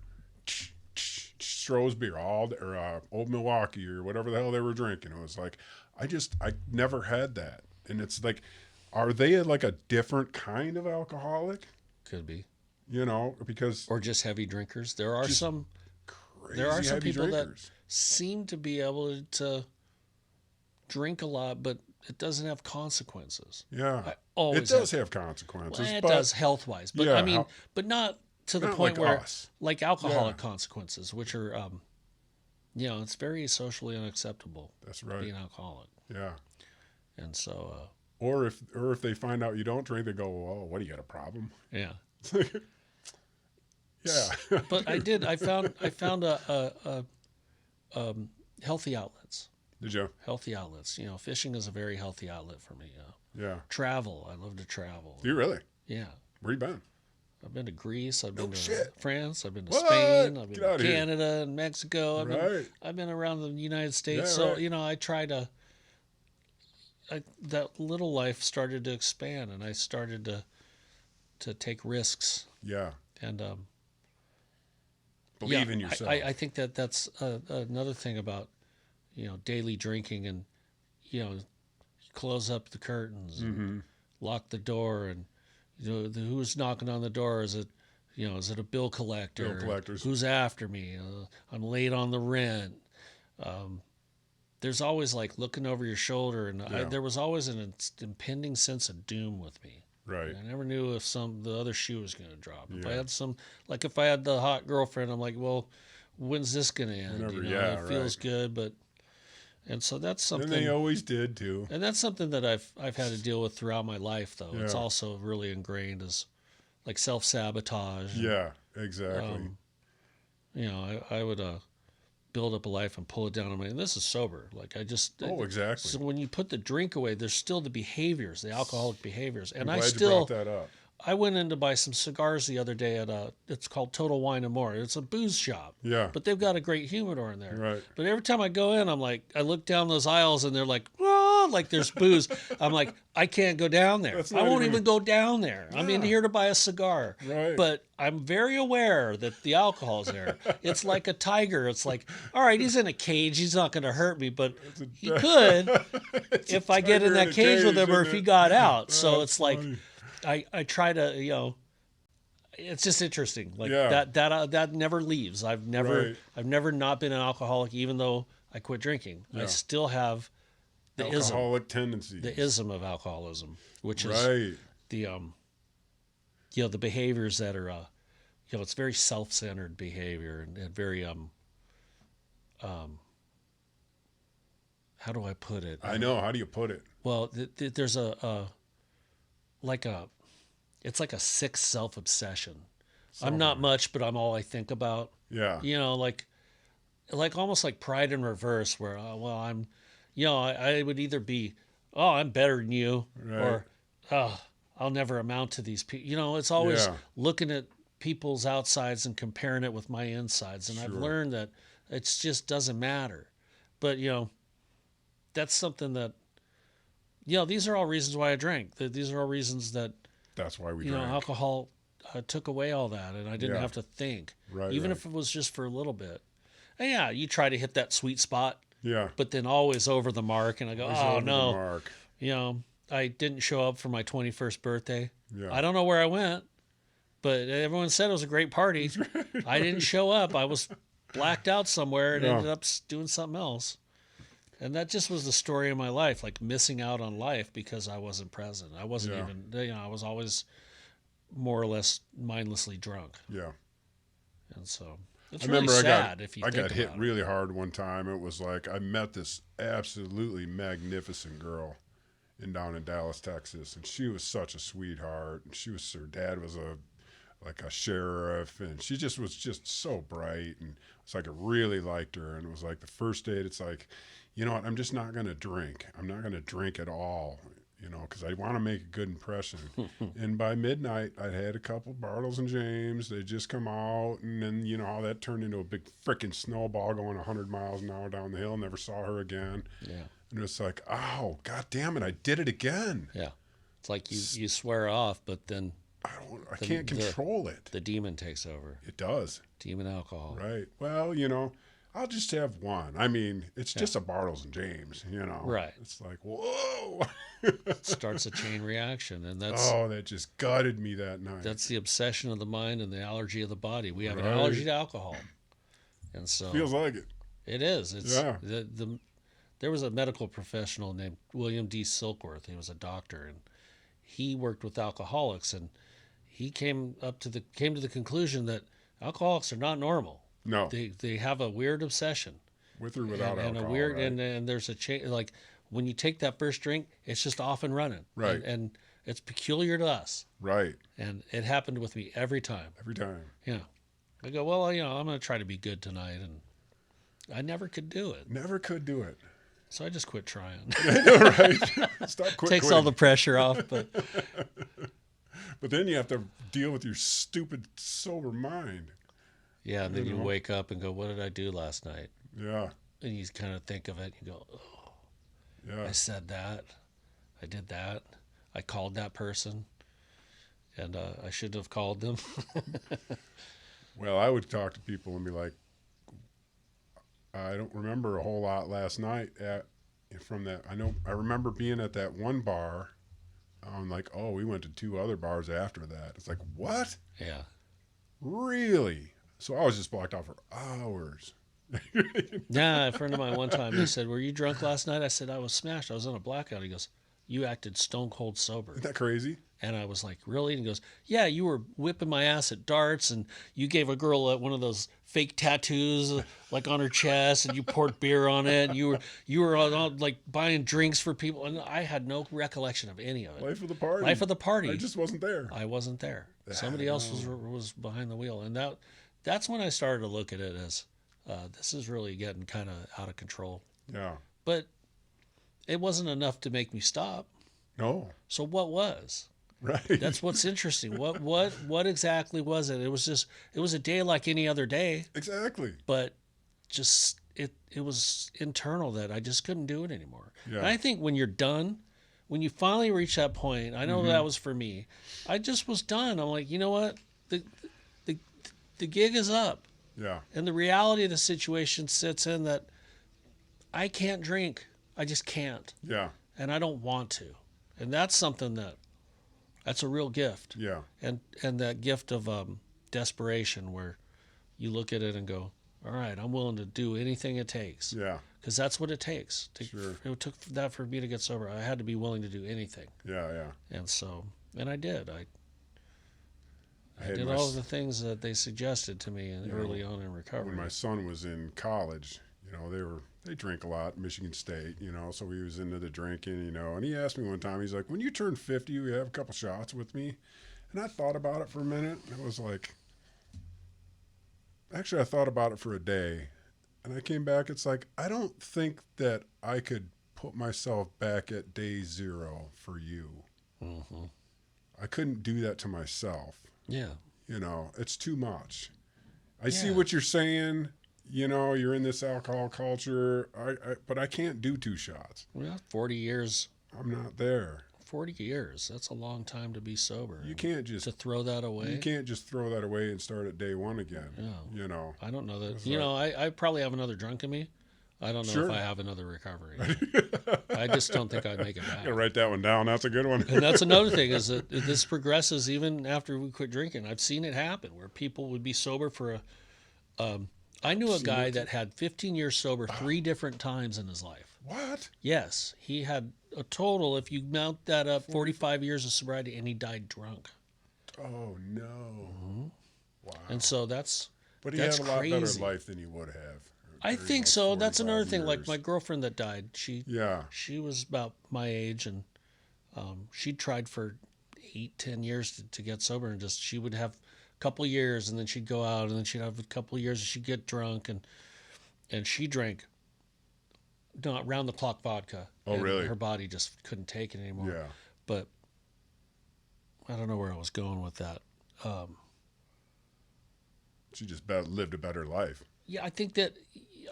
Stroh's beer, or Old Milwaukee or whatever the hell they were drinking. It was like, I never had that. And it's like, are they like a different kind of alcoholic? Could be. You know, because. Or just heavy drinkers. There are some people that seem to be able to drink a lot, but it doesn't have consequences. Yeah. It does have consequences. Well, it does health-wise. But I mean, but not to the point like where, us. like alcoholic consequences, which are, you know, it's very socially unacceptable. That's right. Being alcoholic. Yeah. And so. Or if they find out you don't drink, they go, "Oh, what do you got a problem?" Yeah. Yeah. But I found a healthy outlets. Did you? Healthy outlets. You know, fishing is a very healthy outlet for me. Yeah. Travel. I love to travel. Do you really? Yeah. Where you been? I've been to Greece. I've been to France. I've been to What? Spain. I've been Get to Canada and Mexico. I've been around the United States. Yeah, so, right. you know, I try to, that little life started to expand, and I started to take risks. Yeah. And believe in yourself. I think that's another thing about, you know, daily drinking, and, you know, close up the curtains and lock the door, and, you know, who's knocking on the door? Is it a bill collector? Bill collectors. Who's after me? I'm late on the rent. There's always like looking over your shoulder, and there was always an impending sense of doom with me. Right. I never knew if the other shoe was going to drop. If I had the hot girlfriend, I'm like, well, when's this going to end? Whenever, it feels good, and so that's something. And they always did too. And that's something that I've had to deal with throughout my life, though. Yeah. It's also really ingrained as like self-sabotage. Yeah, exactly. You know, I would build up a life and pull it down on me. And this is sober. Like exactly. So when you put the drink away, there's still the behaviors, the alcoholic behaviors. And I'm glad you brought that up. I went in to buy some cigars the other day at it's called Total Wine & More. It's a booze shop. Yeah. But they've got a great humidor in there. Right. But every time I go in, I'm like, I look down those aisles and they're like, oh, like there's booze. I'm like, I can't go down there. I won't even go down there. Yeah. I'm in here to buy a cigar. Right. But I'm very aware that the alcohol's there. It's like a tiger. It's like, all right, he's in a cage. He's not going to hurt me, but he could if I get in that cage with him, or if he got out. So it's funny. Like, I try to, you know, it's just interesting. Like that never leaves. I've never not been an alcoholic, even though I quit drinking. Yeah. I still have the alcoholic tendencies. The ism of alcoholism, which is the you know, the behaviors that are you know, it's very self-centered behavior and very how do I put it? I know. How do you put it? Well, there's it's like a sick self-obsession. I'm not much, but I'm all I think about. Yeah. You know, like almost like pride in reverse, where well, I'm, you know, I would either be, oh, I'm better than you, Right. or oh, I'll never amount to these people. You know, it's always Yeah. looking at people's outsides and comparing it with my insides, and Sure. I've learned that it just doesn't matter. But you know, that's something that, you know, these are all reasons why I drank. These are all reasons that, That's why we you know, drank. alcohol took away all that, and I didn't Yeah. have to think, Right. even right. if it was just for a little bit. And yeah, you try to hit that sweet spot, Yeah. but then always over the mark, and I go, Always oh over the no, mark. you know, I didn't show up for my 21st birthday. Yeah. I don't know where I went, but everyone said it was a great party. I didn't show up. I was blacked out somewhere and Yeah. ended up doing something else. And that just was the story of my life, like missing out on life because I wasn't present. I wasn't Yeah. even, you know, I was always more or less mindlessly drunk. Yeah. And so it's I really remember sad if you I think got hit about it. really hard one time. It was like I met this absolutely magnificent girl down in Dallas, Texas, and she was such a sweetheart. And her dad was like a sheriff, and she just was just so bright, and it's like I really liked her. And it was like the first date, it's like, you know what, I'm just not gonna drink. I'm not gonna drink at all. You know, because I want to make a good impression. And by midnight, I'd had a couple Bartles and James. They'd just come out, and then, you know, how that turned into a big freaking snowball going 100 miles an hour down the hill. Never saw her again. Yeah. And it's like, oh, God damn it, I did it again. Yeah. It's like you swear off, but then I can't control it. the demon takes over. It does. Demon alcohol. Right. Well, you know, I'll just have one. I mean, it's just a Bartles and James, you know. Right. It's like, whoa. Starts a chain reaction, and that just gutted me that night. that's the obsession of the mind and the allergy of the body. We have an Right. allergy to alcohol, and so Feels like it. it is. It's Yeah. There was a medical professional named William D. Silkworth. He was a doctor, and he worked with alcoholics, and he came to the conclusion that alcoholics are not normal. No. They have a weird obsession. With or without and alcohol, a weird right? and there's a change, like when you take that first drink, it's just off and running, Right. and it's peculiar to us, Right. and it happened with me every time. Every time. Yeah, I go, well, you know, I'm going to try to be good tonight, and I never could do it, Never could do it. so I just quit trying. Right. Stop Takes all the pressure off, but But then you have to deal with your stupid sober mind. yeah, and then you know? wake up and go, what did I do last night? Yeah. And you kind of think of it, and you go, oh, Yeah. I said that, I did that, I called that person, and I shouldn't have called them. Well, I would talk to people and be like, I don't remember a whole lot last night from that. I remember being at that one bar. I'm like, oh, we went to 2 other bars after that. It's like, what? Yeah. Really? So I was just blocked out for hours. Yeah, a friend of mine one time, he said, were you drunk last night? I said, I was smashed. I was on a blackout. He goes, you acted stone cold sober. Isn't that crazy? And I was like, really? And he goes, yeah, you were whipping my ass at darts, and you gave a girl one of those fake tattoos like on her chest, and you poured beer on it, and you were on, like buying drinks for people, and I had no recollection of any of it. Life of the party. Life of the party. I just wasn't there. I wasn't there. Somebody else was behind the wheel, and that's when I started to look at it as this is really getting kind of out of control. Yeah. But it wasn't enough to make me stop. No. So what was? Right. That's what's interesting. What exactly was it? It was a day like any other day, Exactly. but just it was internal that I just couldn't do it anymore. Yeah. And I think when you're done, when you finally reach that point, I know that was for me. I just was done. I'm like, you know what? The gig is up. Yeah. And the reality of the situation sits in that I can't drink. I just can't. Yeah. And I don't want to. And that's something that's a real gift. Yeah. And that gift of desperation where you look at it and go, all right, I'm willing to do anything it takes. Yeah. Because that's what it takes. Sure. It took that for me to get sober. I had to be willing to do anything. Yeah. Yeah. And so, and I did. I had did my all of the things that they suggested to me early on in recovery. When my son was in college, you know, they drink a lot at Michigan State, you know, so he was into the drinking, you know, and he asked me one time, he's like, when you turn 50, you have a couple shots with me? And I thought about it for a minute, and it was like, Actually, I thought about it for a day, and I came back. It's like, I don't think that I could put myself back at day 0 for you. Mm-hmm. I couldn't do that to myself. Yeah. You know, it's too much. I see what you're saying. You know, you're in this alcohol culture, but I can't do 2 shots. Well, 40 years. I'm not there. 40 years. That's a long time to be sober. You can't just... To throw that away? You can't just throw that away and start at day 1 again. Yeah. You know. I don't know that. You know, I probably have another drunk in me. I don't know if I have another recovery. I just don't think I'd make it back. Yeah, write that one down. That's a good one. And that's another thing, is that this progresses even after we quit drinking. I've seen it happen where people would be sober for I knew a guy that had 15 years sober 3 different times in his life. What? Yes. He had a total, if you mount that up, 45 years of sobriety, and he died drunk. Oh, no. Mm-hmm. Wow. And so that's But he had a lot better life than he would have. I think so. That's another thing. Like my girlfriend that died, she was about my age, and she tried for 8-10 years to get sober, and just she would have a couple years, and then she'd go out, and then she'd have a couple years, and she'd get drunk, and she drank round the clock vodka. Oh, really? Her body just couldn't take it anymore. Yeah. But I don't know where I was going with that. She just lived a better life. Yeah, I think that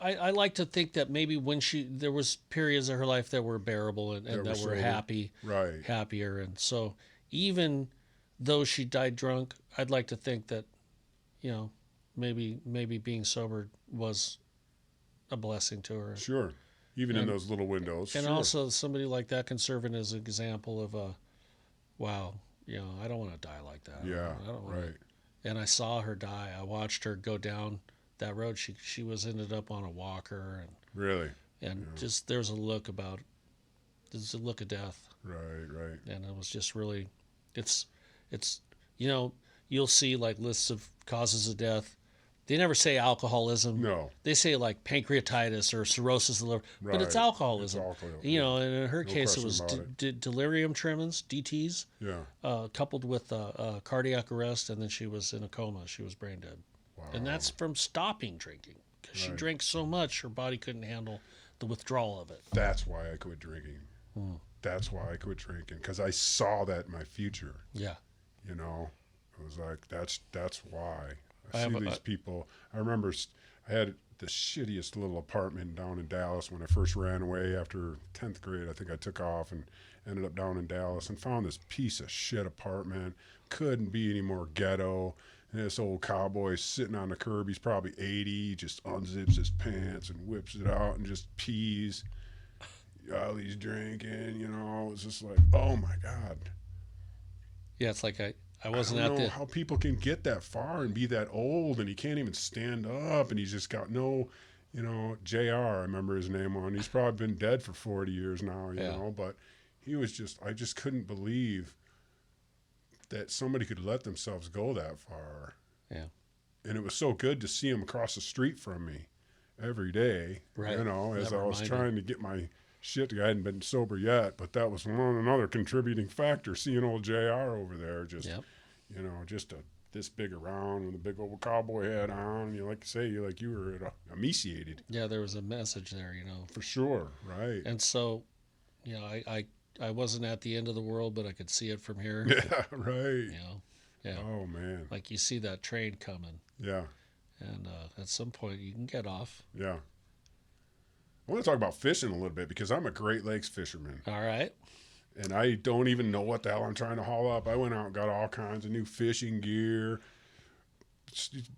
I like to think that maybe when there was periods of her life that were bearable and that were happier. And so even though she died drunk, I'd like to think that, you know, maybe being sober was a blessing to her. Sure. Even in those little windows. And also somebody like that can serve as an example of wow, you know, I don't want to die like that. Yeah, I don't right. And I saw her die. I watched her go down that road. She ended up on a walker, and really, and just there's a look of death. Right. And it was just really, it's you know, you'll see like lists of causes of death. They never say alcoholism. No. They say like pancreatitis or cirrhosis of the liver, but it's alcoholism. It's alcohol. You know, and in her case it was delirium tremens, DTs. Yeah. Coupled with cardiac arrest, and then she was in a coma. She was brain dead. Wow. And that's from stopping drinking, because she drank so much her body couldn't handle the withdrawal of it. That's why I quit drinking. That's why I quit drinking, because I saw that in my future. Yeah. You know, it was like, that's why. I see these people. I remember I had the shittiest little apartment down in Dallas when I first ran away after 10th grade. I think I took off and ended up down in Dallas and found this piece of shit apartment. Couldn't be any more ghetto. And this old cowboy sitting on the curb. He's probably 80. He just unzips his pants and whips it out and just pees. While he's drinking, you know. It's just like, oh my God. Yeah, it's like I wasn't I don't know how people can get that far and be that old, and he can't even stand up, and he's just got no, you know, JR, I remember his name on. He's probably been dead for 40 years now, you know, but he was I just couldn't believe that somebody could let themselves go that far. Yeah. And it was so good to see him across the street from me every day, you know, as I was trying to get my shit. I hadn't been sober yet, but that was another contributing factor, seeing old JR over there, just, you know, just this big around with a big old cowboy hat on. And you you were emaciated. Yeah, there was a message there, you know. For sure, right. And so, you know, I wasn't at the end of the world, but I could see it from here. Yeah, right. You know, yeah. Oh, man. Like you see that train coming. Yeah. And at some point you can get off. Yeah. I want to talk about fishing a little bit, because I'm a Great Lakes fisherman. All right. And I don't even know what the hell I'm trying to haul up. I went out and got all kinds of new fishing gear,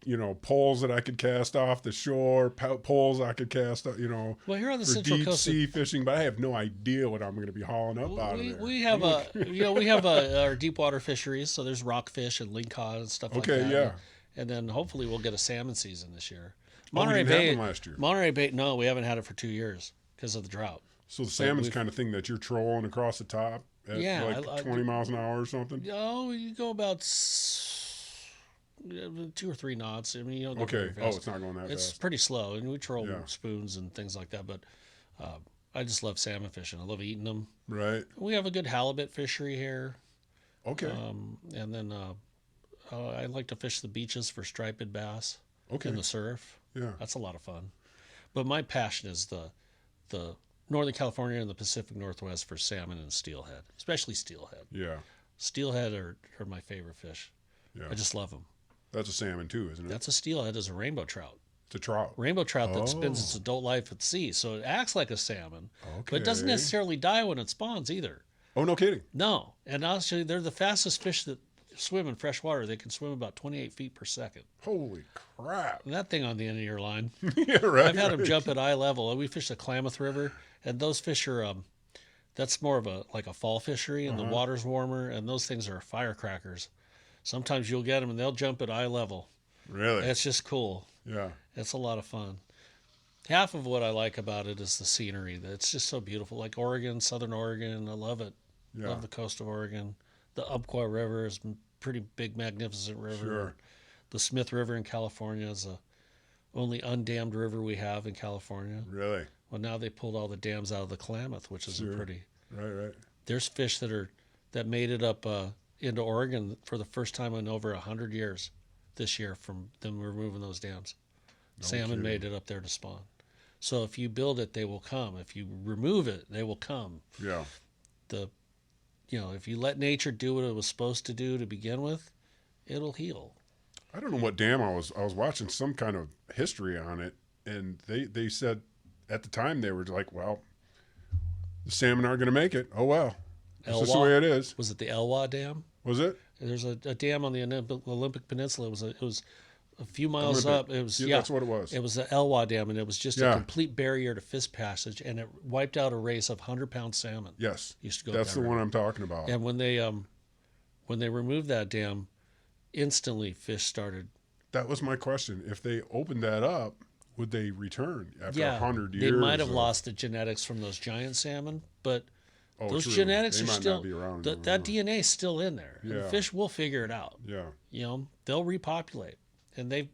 you know, poles that I could cast off the shore, poles I could cast, you know, well, here on the for Central deep Coast sea fishing, but I have no idea what I'm going to be hauling up out of there. We have our deep water fisheries, so there's rockfish and lingcod and stuff like that. Okay, yeah. And then hopefully we'll get a salmon season this year. Monterey Bay have them last year. Monterey Bay, no, we haven't had it for 2 years because of the drought. So the salmon's kind of thing that you're trolling across the top at 20 miles an hour or something? No, you go about 2 or 3 knots. I mean, you don't go very fast. It's not going that fast. It's pretty slow, and we troll spoons and things like that. But I just love salmon fishing. I love eating them. Right. We have a good halibut fishery here. Okay. And then I like to fish the beaches for striped bass. in the surf. Yeah. That's a lot of fun. But my passion is the Northern California and the Pacific Northwest for salmon and steelhead, especially steelhead. Yeah. Steelhead are my favorite fish. Yeah. I just love them. That's a salmon too, isn't it? That's a steelhead. Is a rainbow trout. It's a trout. Rainbow trout that spends its adult life at sea, so it acts like a salmon, Okay. but it doesn't necessarily die when it spawns either. Oh, no kidding. No, and actually, they're the fastest fish that swim in fresh water. They can swim about 28 feet per second. Holy crap! And that thing on the end of your line. Yeah, right. I've had them jump at eye level. We fished the Klamath River, and those fish are that's more of a fall fishery, and the water's warmer, and those things are firecrackers. Sometimes you'll get them, and they'll jump at eye level. Really? It's just cool. Yeah. It's a lot of fun. Half of what I like about it is the scenery. It's just so beautiful. Like Oregon, Southern Oregon, I love it. Yeah. Love the coast of Oregon. The Umpqua River is a pretty big, magnificent river. Sure. The Smith River in California is the only undammed river we have in California. Really? Well, now they pulled all the dams out of the Klamath, which is pretty. Right. There's fish that made it up into Oregon for the first time in over 100 years this year from them removing those dams. No Salmon kidding. made it up there to spawn. So if you build it, they will come. If you remove it, they will come. Yeah. If you let nature do what it was supposed to do to begin with, it'll heal. I don't know what dam I was watching some kind of history on it, and they said at the time they were like, well, the salmon aren't going to make it. Oh well, that's just the way it is. Was it the Elwha Dam? Was it? There's a dam on the Olympic Peninsula. It was a few miles up. It was that's what it was. It was the Elwha Dam, and it was just a complete barrier to fish passage, and it wiped out a race of 100-pound salmon. Yes, used to go. That's the one I'm talking about. And when they removed that dam, instantly fish started. That was my question. If they opened that up, would they return after 100 years? They might have lost the genetics from those giant salmon, but those true. genetics they are might still not be around that DNA is still in there. Yeah. And fish will figure it out. Yeah. They'll repopulate, and they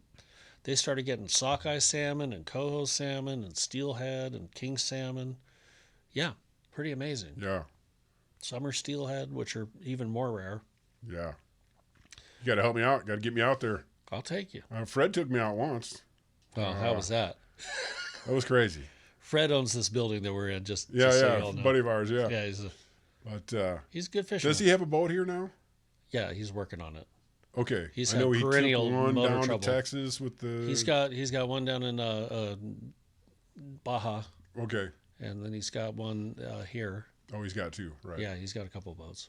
started getting sockeye salmon and coho salmon and steelhead and king salmon. Yeah, pretty amazing. Yeah. Summer steelhead, which are even more rare. Yeah. You got to help me out. Got to get me out there. I'll take you. Fred took me out once. Well, how was that? That was crazy. Fred owns this building that we're in. Just so you all know. Buddy of ours. Yeah. Yeah, he's a good fisherman. Does he have a boat here now? Yeah, he's working on it. Okay. He's I know had perennial he took one motor down trouble. to Texas with the. He's got one down in Baja. Okay. And then he's got one here. Oh, he's got two, right? Yeah, he's got a couple of boats.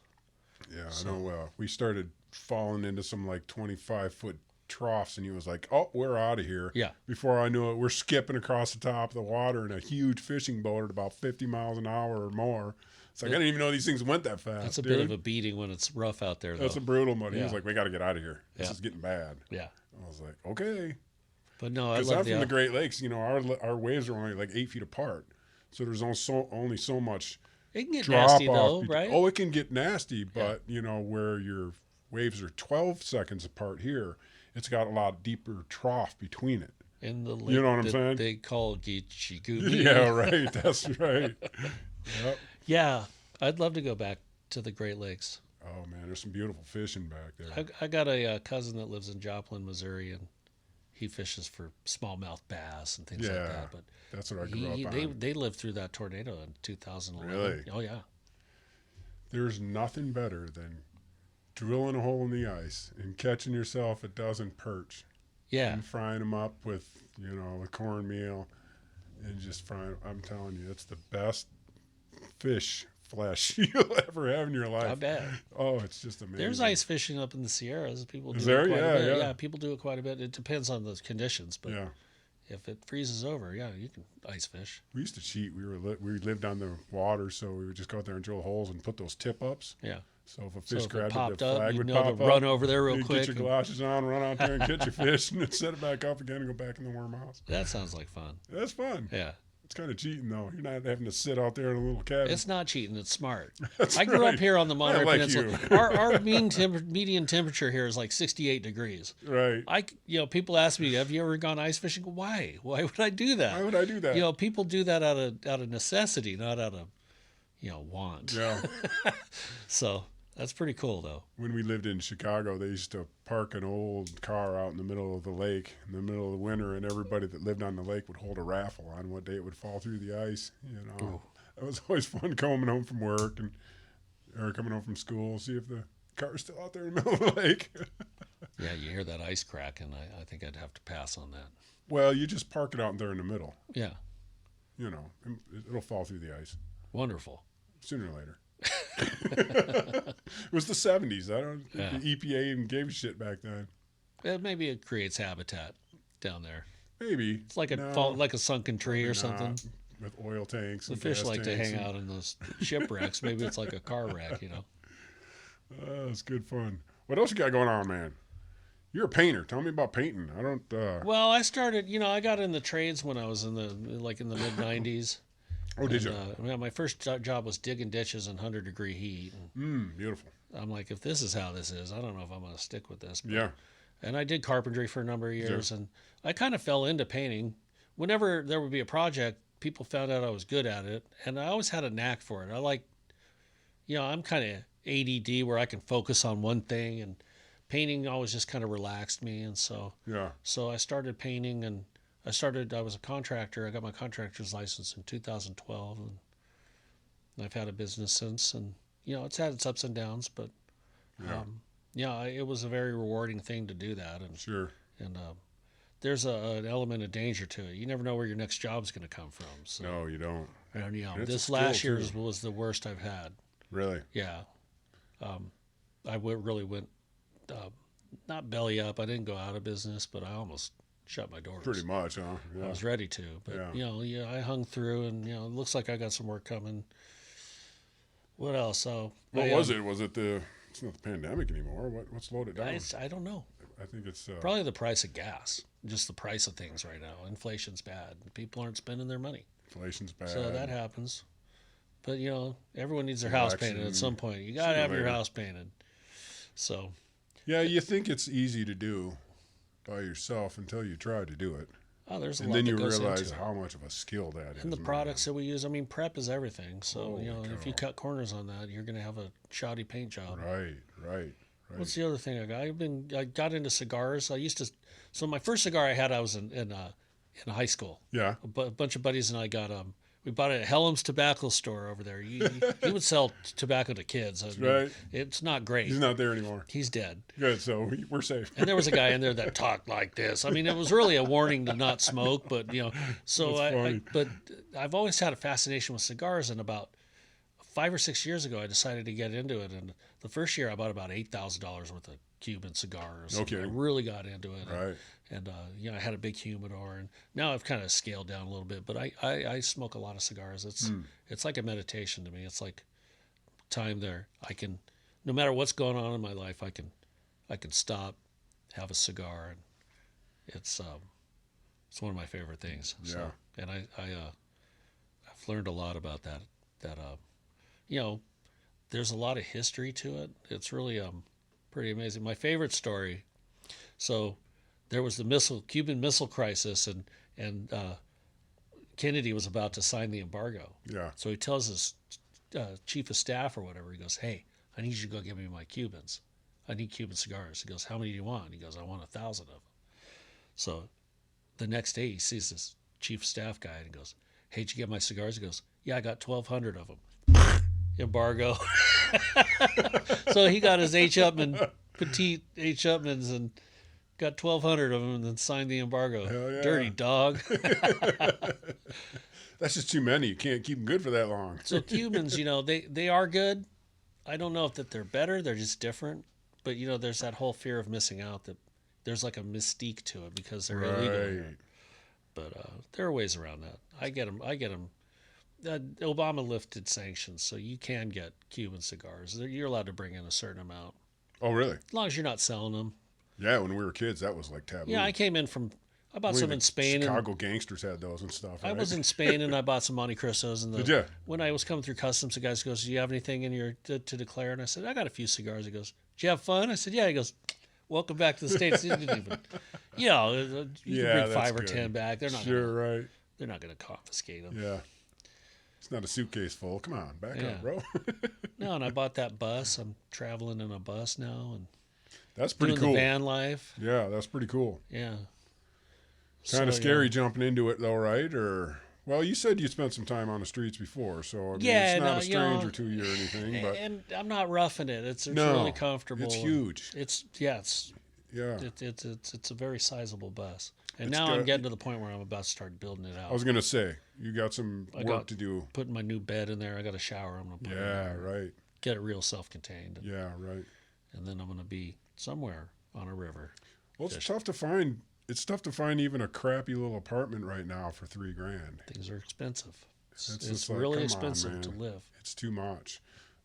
Yeah, I know. We started falling into some like 25-foot troughs, and he was like, "Oh, we're out of here." Yeah. Before I knew it, we're skipping across the top of the water in a huge fishing boat at about 50 miles an hour or more. It's like I didn't even know these things went that fast. That's a bit of a beating when it's rough out there, though. That's a brutal one. He was like, "We got to get out of here. This is getting bad." Yeah. I was like, "Okay." But no, because I'm from the Great Lakes. Our waves are only like 8 feet apart, so there's only so much. It can get drop nasty off. though, right? Oh, it can get nasty, but where your waves are 12 seconds apart here, it's got a lot deeper trough between it. In the lake, you know what I'm saying? They call Gichigumi. Yeah, right. That's right. Yep. Yeah, I'd love to go back to the Great Lakes. Oh man, there's some beautiful fishing back there. I got a cousin that lives in Joplin, Missouri, and he fishes for smallmouth bass and things like that. But that's what I grew up on. They lived through that tornado in 2011. Really? Oh yeah. There's nothing better than drilling a hole in the ice and catching yourself a dozen perch. Yeah. And frying them up with with cornmeal and just frying. I'm telling you, it's the best fish flesh you'll ever have in your life. I bet. Oh, it's just amazing. There's ice fishing up in the Sierras. People do Is there? it quite a bit. Yeah. Yeah, people do it quite a bit. It depends on the conditions, but yeah. If it freezes over, you can ice fish. We used to cheat. We lived on the water, so we would just go out there and drill holes and put those tip ups. Yeah. So if a fish grabbed it, the flag would pop up. Run over there real quick. Get your galoshes on, run out there and catch your fish, and then set it back up again and go back in the worm house. That sounds like fun. That's fun. Yeah. It's kind of cheating, though. You're not having to sit out there in a little cabin. It's not cheating. It's smart. That's I grew up here on the Monterey like Peninsula. Our median temperature here is like 68 degrees. Right. People ask me, "Have you ever gone ice fishing?" Why? Why would I do that? Why would I do that? People do that out of necessity, not out of want. Yeah. So That's pretty cool, though. When we lived in Chicago, they used to park an old car out in the middle of the lake in the middle of the winter, and everybody that lived on the lake would hold a raffle on what day it would fall through the ice. Ooh. It was always fun coming home from work or coming home from school, see if the car's still out there in the middle of the lake. Yeah, you hear that ice crack, and I think I'd have to pass on that. Well, you just park it out there in the middle. Yeah. It'll fall through the ice. Wonderful. Sooner or later. It was the 70s. I don't think the EPA even gave a shit back then. Maybe it creates habitat down there. Maybe. It's like like a sunken tree or something. With oil tanks. The fish like to hang out in those shipwrecks. Maybe it's like a car wreck, It's good fun. What else you got going on, man? You're a painter. Tell me about painting. I don't. Well, I started. I got in the trades when I was in the mid '90s. Oh, did you? My first job was digging ditches in 100-degree heat. Beautiful. I'm like, if this is how this is, I don't know if I'm going to stick with this. But, yeah. And I did carpentry for a number of years, Sure. and I kind of fell into painting. Whenever there would be a project, people found out I was good at it, and I always had a knack for it. I like, I'm kind of ADD where I can focus on one thing, and painting always just kind of relaxed me, and so I started painting, and I was a contractor. I got my contractor's license in 2012, and I've had a business since, and it's had its ups and downs, but it was a very rewarding thing to do that, and sure. And there's an element of danger to it. You never know where your next job's going to come from. So. No, you don't. And this last year's was the worst I've had. Really? Yeah. I really went not belly up. I didn't go out of business, but I almost shut my doors. Pretty much, huh? Yeah. I was ready to, but I hung through, and it looks like I got some work coming. What else? So what was it? Was it it's not the pandemic anymore. What's slowed it down? I don't know. I think it's probably the price of gas. Just the price of things right now. Inflation's bad. People aren't spending their money. Inflation's bad. So that happens. But everyone needs their house painted at some point. You got to have your house painted. So. Yeah, you think it's easy to do by yourself until you try to do it. Oh, there's a lot. And then you that goes realize into how much of a skill that is. And the products that we use. I mean, prep is everything. So Holy if you cut corners on that, you're going to have a shoddy paint job. Right. What's the other thing I got? I got into cigars. So my first cigar I had, I was in high school. Yeah. A bunch of buddies and I got we bought it at Hellam's Tobacco Store over there. He would sell tobacco to kids. Right. It's not great. He's not there anymore. He's dead. Good, so we're safe. And there was a guy in there that talked like this. I mean, it was really a warning to not smoke, but so but I've always had a fascination with cigars, and about 5 or 6 years ago I decided to get into it, and the first year I bought about $8,000 worth of Cuban cigars. Okay. I really got into it. Right. And I had a big humidor, and now I've kind of scaled down a little bit, but I smoke a lot of cigars. It's like a meditation to me. It's like time there. I can, no matter what's going on in my life, I can stop, have a cigar, and it's one of my favorite things. Yeah. So, and I've learned a lot about that. There's a lot of history to it. It's really pretty amazing. My favorite story. So there was the Cuban Missile Crisis, and Kennedy was about to sign the embargo. Yeah. So he tells his chief of staff or whatever, he goes, "Hey, I need you to go get me my Cubans. I need Cuban cigars." He goes, "How many do you want?" He goes, "I want 1,000 of them." So the next day he sees this chief of staff guy and he goes, "Hey, did you get my cigars?" He goes, "Yeah, I got 1,200 of them." Embargo. So he got his petite H. Upmans and got 1,200 of them and then signed the embargo. Hell yeah. Dirty dog. That's just too many. You can't keep them good for that long. So Cubans, they are good. I don't know if that they're better. They're just different. But, there's that whole fear of missing out, that there's like a mystique to it because they're illegal here. But there are ways around that. I get them. Obama lifted sanctions, so you can get Cuban cigars. You're allowed to bring in a certain amount. Oh, really? As long as you're not selling them. Yeah, when we were kids, that was like taboo. Yeah, I came in I bought some in Spain. Chicago gangsters had those and stuff. I was in Spain and I bought some Monte Cristos. Did you? When I was coming through customs, the guy goes, "Do you have anything in your to declare?" And I said, "I got a few cigars." He goes, "Did you have fun?" I said, "Yeah." He goes, "Welcome back to the States." He didn't even, you can bring 5 or 10 back. They're not. Sure, right. They're not going to confiscate them. Yeah. It's not a suitcase full. Come on, back up, bro. No, and I bought that bus. I'm traveling in a bus now, and that's pretty doing cool. the van life. Yeah, that's pretty cool. Yeah. Kind of scary jumping into it, though, right? Or well, you said you spent some time on the streets before, so I mean, it's not a stranger to you or anything. But and I'm not roughing it. It's really comfortable. It's huge. It's a very sizable bus. And It's now I'm getting to the point where I'm about to start building it out. I was gonna say you got some work to do. Putting my new bed in there. I got a shower. I'm gonna put it in there. Right. Get it real self-contained. Yeah, right. And then I'm gonna be somewhere on a river. Well, it's tough to find. It's tough to find even a crappy little apartment right now for $3,000. Things are expensive. It's like, really expensive to live. It's too much,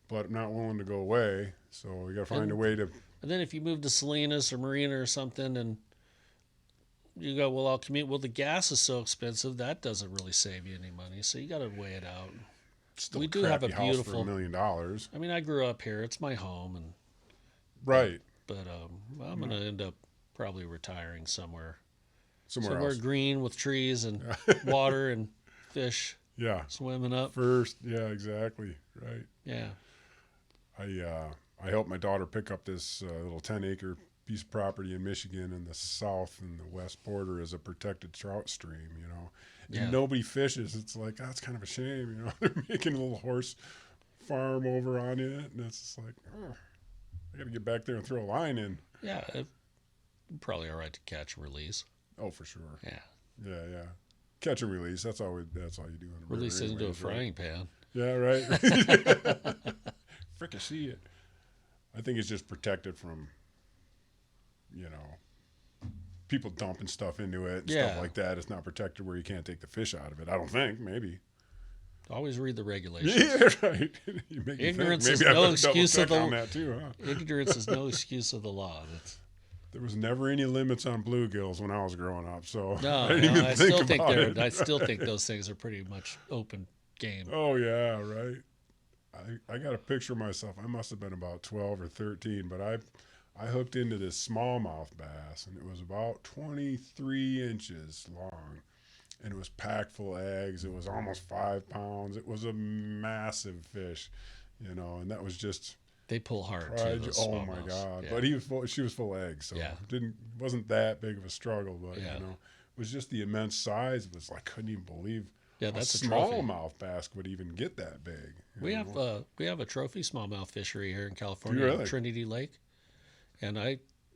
but I'm not willing to go away. So we got to find a way to. And then if you move to Salinas or Marina or something, and you go, well, I'll commute. Well, the gas is so expensive that doesn't really save you any money. So you got to weigh it out. Still we do have a house beautiful for $1 million. I mean, I grew up here. It's my home, and right. But I'm gonna end up probably retiring somewhere Somewhere else. green with trees and water and fish. Yeah. Swimming up. First, yeah, exactly. Right. Yeah. I helped my daughter pick up this little 10-acre piece of property in Michigan, and the south and the west border is a protected trout stream, you know. And nobody fishes. It's like, that's kind of a shame, you know. They're making a little horse farm over on it, and it's just like, I got to get back there and throw a line in. Yeah, probably all right to catch and release. Oh, for sure. Yeah. Yeah. Catch and release. That's all you do in a release it into a frying pan. Yeah, right. Fricassee it. I think it's just protected from, you know, people dumping stuff into it and stuff like that. It's not protected where you can't take the fish out of it. I don't think. Maybe. Always read the regulations. Yeah, right. Ignorance is no excuse of the on that too, huh? Ignorance is no excuse of the law. There was never any limits on bluegills when I was growing up, so I still think those things are pretty much open game. Oh yeah, right. I got a picture of myself. I must have been about 12 or 13, but I hooked into this smallmouth bass, and it was about 23 inches long, and it was packed full of eggs. It was almost 5 pounds. It was a massive fish, you know, and that was just. They pull hard too. Oh my God! Yeah. But she was full of eggs, so it wasn't that big of a struggle. But you know, it was just the immense size. It was like, I couldn't even believe. Yeah, that's a smallmouth bass would even get that big. We have a trophy smallmouth fishery here in California, on Trinity Lake, and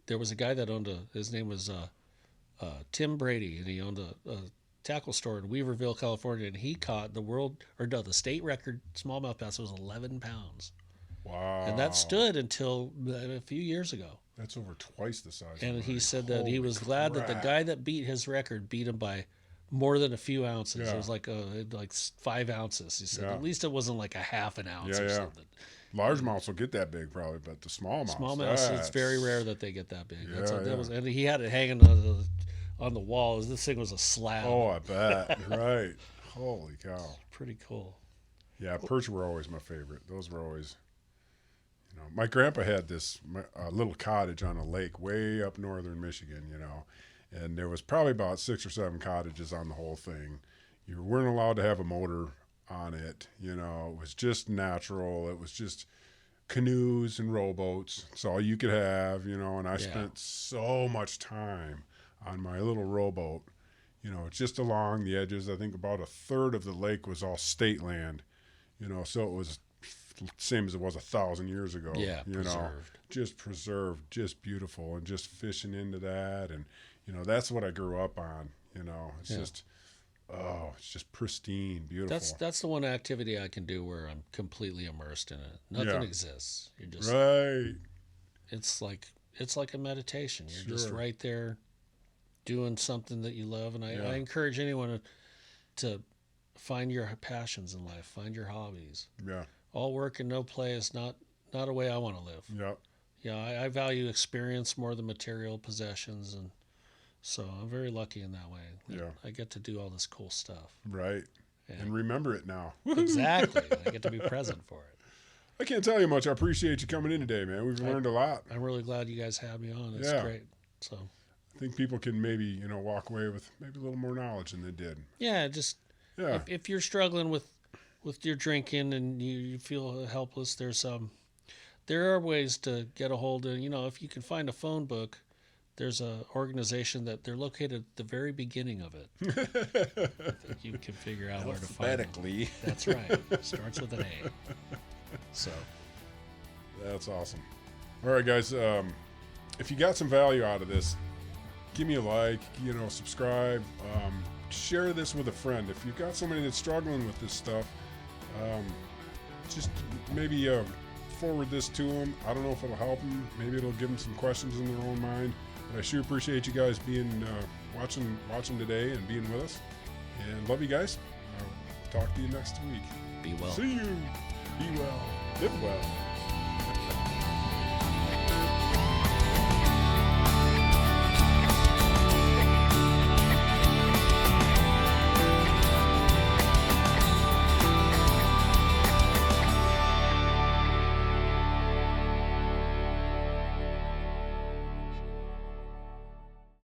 there was a guy that owned his name was Tim Brady, and he owned a tackle store in Weaverville, California, and he caught the state record smallmouth bass was 11 pounds. Wow! And that stood until a few years ago. That's over twice the size. And he said that he was glad that the guy that beat his record beat him by more than a few ounces. Yeah. It was like 5 ounces. He said at least it wasn't like a half an ounce or something. Largemouths will get that big probably, but the smallmouths, it's very rare that they get that big. Yeah, and he had it hanging on the wall. This thing was a slab. Oh, I bet. Right. Holy cow. Pretty cool. Yeah, perch were always my favorite. Those were always, you know, my grandpa had this little cottage on a lake way up northern Michigan, you know, and there was probably about 6 or 7 cottages on the whole thing. You weren't allowed to have a motor on it, you know. It was just natural. It was just canoes and rowboats. It's all you could have, you know, and I spent so much time on my little rowboat, you know, just along the edges. I think about a third of the lake was all state land, you know, so it was same as it was 1,000 years ago. Yeah, you preserved. know, just preserved, just beautiful, and just fishing into that, and you know, that's what I grew up on. You know, it's just, it's just pristine, beautiful. That's the one activity I can do where I'm completely immersed in it. Nothing exists. You're just right. It's like a meditation. You're just right there, doing something that you love, and I encourage anyone to find your passions in life, find your hobbies. Yeah. All work and no play is not a way I want to live. Yeah. Yeah, I value experience more than material possessions, and so I'm very lucky in that way. Yeah. I get to do all this cool stuff. Right. And remember it now. Exactly. I get to be present for it. I can't tell you much. I appreciate you coming in today, man. We've learned a lot. I'm really glad you guys had me on. It's great. So I think people can maybe, you know, walk away with maybe a little more knowledge than they did. Yeah, just if you're struggling with with your drinking and you feel helpless, there are ways to get a hold of, if you can find a phone book, there's a organization that they're located at the very beginning of it. I think you can figure out where to find them. That's right. Starts with an A. So. That's awesome. All right, guys. If you got some value out of this, give me a like, subscribe, share this with a friend. If you've got somebody that's struggling with this stuff, just maybe forward this to them. I don't know if it'll help them. Maybe it'll give them some questions in their own mind. But I sure appreciate you guys being watching today and being with us. And love you guys. Talk to you next week. Be well. See you. Be well. Live well.